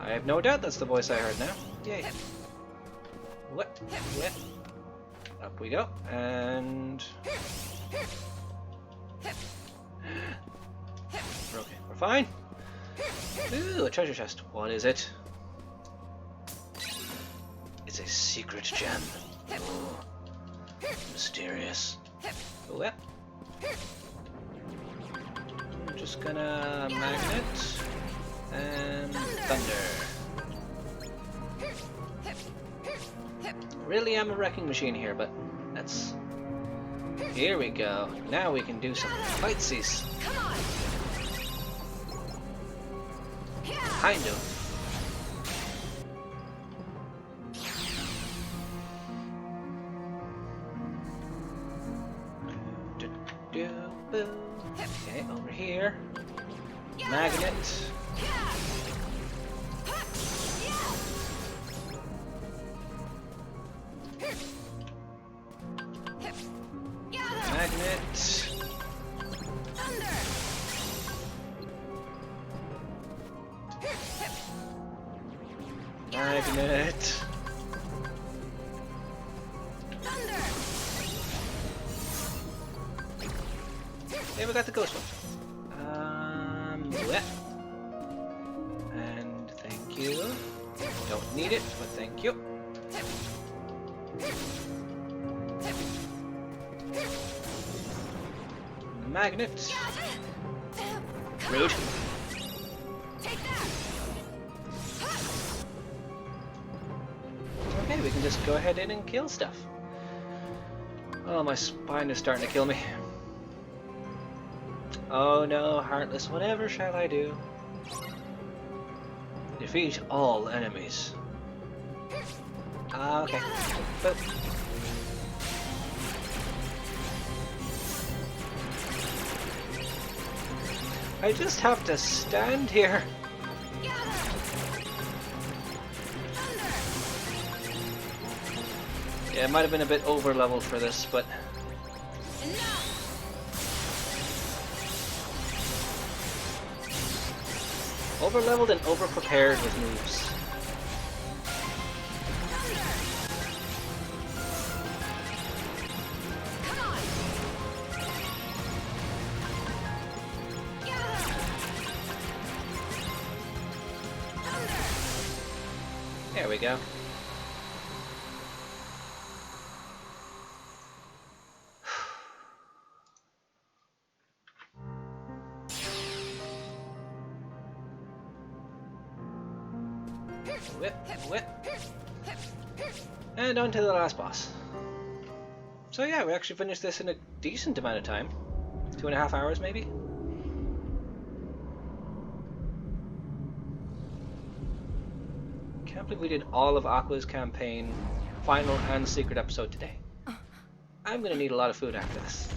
I have no doubt that's the voice I heard now. Yay. What? What? Up we go, and we're okay. We're fine. Ooh, a treasure chest. What is it? It's a secret gem. Ooh, mysterious. Oh, yeah. I'm just gonna magnet and thunder. Really am a wrecking machine here, but that's... Here we go. Now we can do some fightsies. Kind of. Okay, over here. Magnet. Magnet. Magnet. Hey, we got the ghost one. Wet. And thank you. Don't need it, but thank you. Magnet. Rude. Okay, we can just go ahead in and kill stuff. Oh, my spine is starting to kill me. Oh no, Heartless, whatever shall I do? Defeat all enemies. Okay. But I just have to stand here. Yeah, it might have been a bit over leveled for this, but over leveled and over prepared with moves. There we go. Whip, whip. And on to the last boss. So yeah, we actually finished this in a decent amount of time. 2.5 hours maybe? Can't believe we did all of Aqua's campaign, final and secret episode today. I'm gonna need a lot of food after this.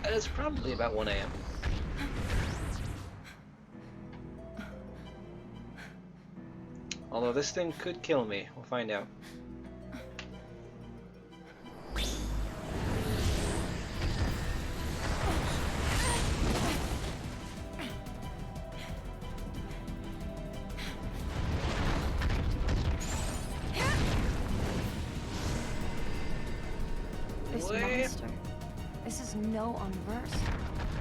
And it's probably about 1 AM. Although this thing could kill me, we'll find out. There's no unverse.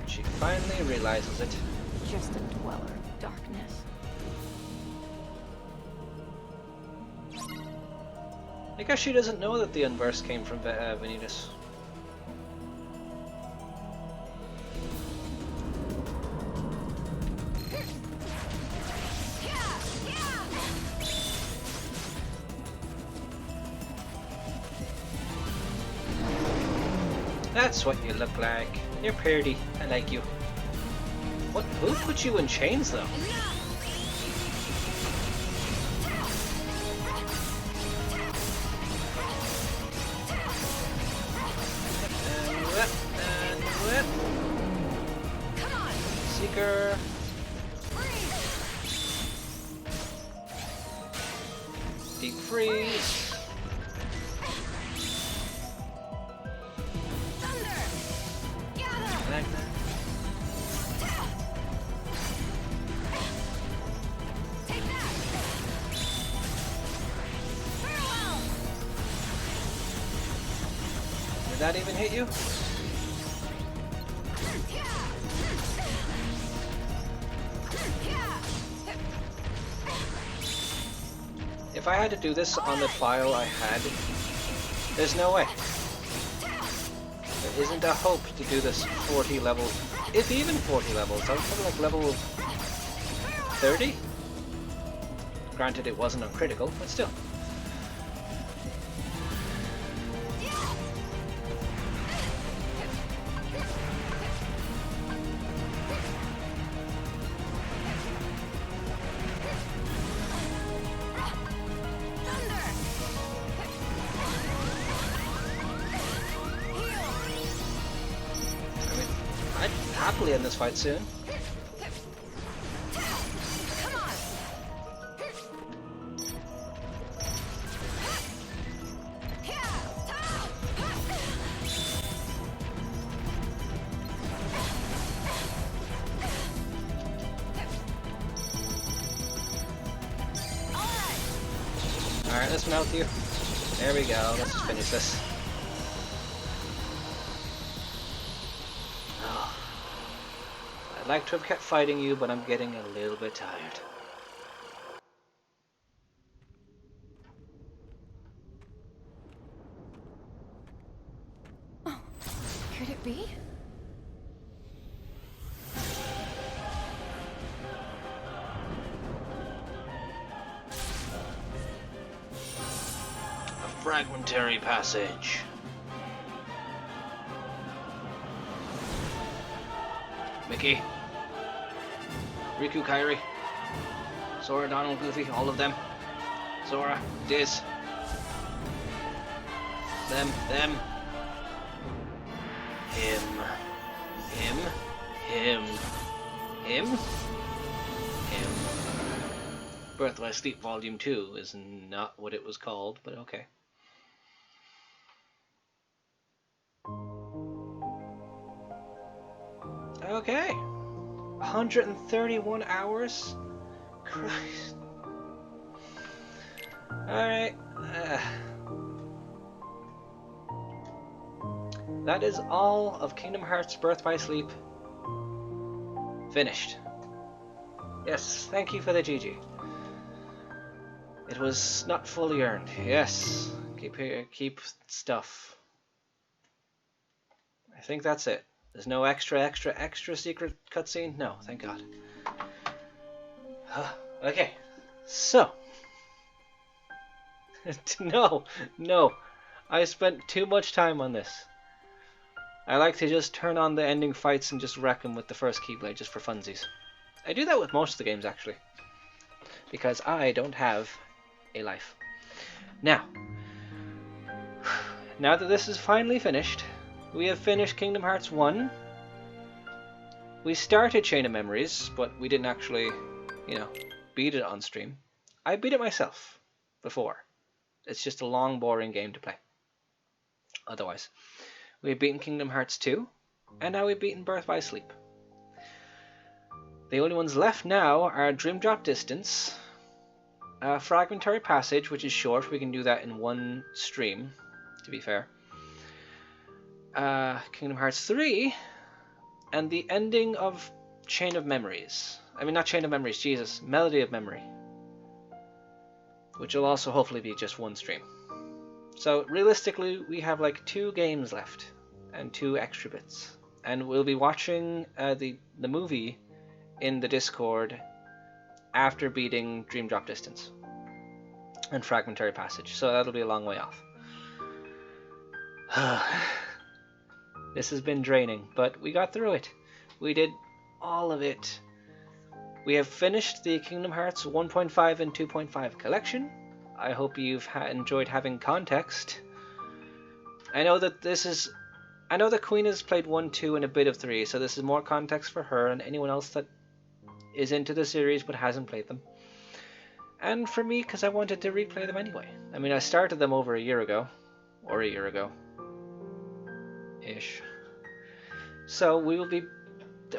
And she finally realizes it. Just a dweller of darkness. I guess she doesn't know that the Unverse came from Vanitas. That's what you look like. You're pretty. I like you. What? Who put you in chains, though? And whip. Seeker. Deep freeze. Like that. Did that even hit you? If I had to do this on the file I had, there's no way. There isn't a hope to do this 40 levels, if even 40 levels. I was probably like level 30. Granted, it wasn't on critical, but still. I'd happily end this fight soon. Alright, let's melt you. There we go, let's just finish this. Oh. I'd like to have kept fighting you, but I'm getting a little bit tired. Oh, could it be? A fragmentary passage. Mickey, Riku, Kairi, Sora, Donald, Goofy, all of them. Sora, Diz. Them. Him. Birth by Sleep Volume 2 is not what it was called, but okay. Okay. 131 hours? Christ. Alright. That is all of Kingdom Hearts Birth by Sleep finished. Yes, thank you for the GG. It was not fully earned. Yes. Keep stuff. I think that's it. There's no extra secret cutscene? No, thank God. Okay, so. No. I spent too much time on this. I like to just turn on the ending fights and just wreck them with the first Keyblade just for funsies. I do that with most of the games actually. Because I don't have a life. Now that this is finally finished, we have finished Kingdom Hearts 1. We started Chain of Memories, but we didn't actually, beat it on stream. I beat it myself before. It's just a long, boring game to play. Otherwise, we've beaten Kingdom Hearts 2, and now we've beaten Birth by Sleep. The only ones left now are Dream Drop Distance, Fragmentary Passage, which is short. We can do that in one stream, to be fair. Kingdom Hearts 3, and the ending of Chain of Memories. I mean, not Chain of Memories, Jesus, Melody of Memory. Which will also hopefully be just one stream. So realistically, we have like 2 games left and 2 extra bits, and we'll be watching the movie in the Discord after beating Dream Drop Distance and Fragmentary Passage. So that'll be a long way off. This has been draining, but we got through it. We did all of it. We have finished the Kingdom Hearts 1.5 and 2.5 collection. I hope you've enjoyed having context. I know that Queen has played 1, 2, and a bit of 3, so this is more context for her and anyone else that is into the series but hasn't played them. And for me, because I wanted to replay them anyway. I mean, I started them over a year ago. Or a year ago. Ish. So we will be...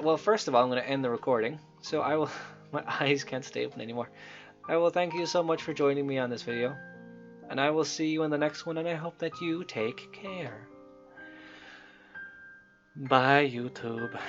Well, first of all, I'm going to end the recording. So I will... My eyes can't stay open anymore. I will thank you so much for joining me on this video. And I will see you in the next one, and I hope that you take care. Bye, YouTube.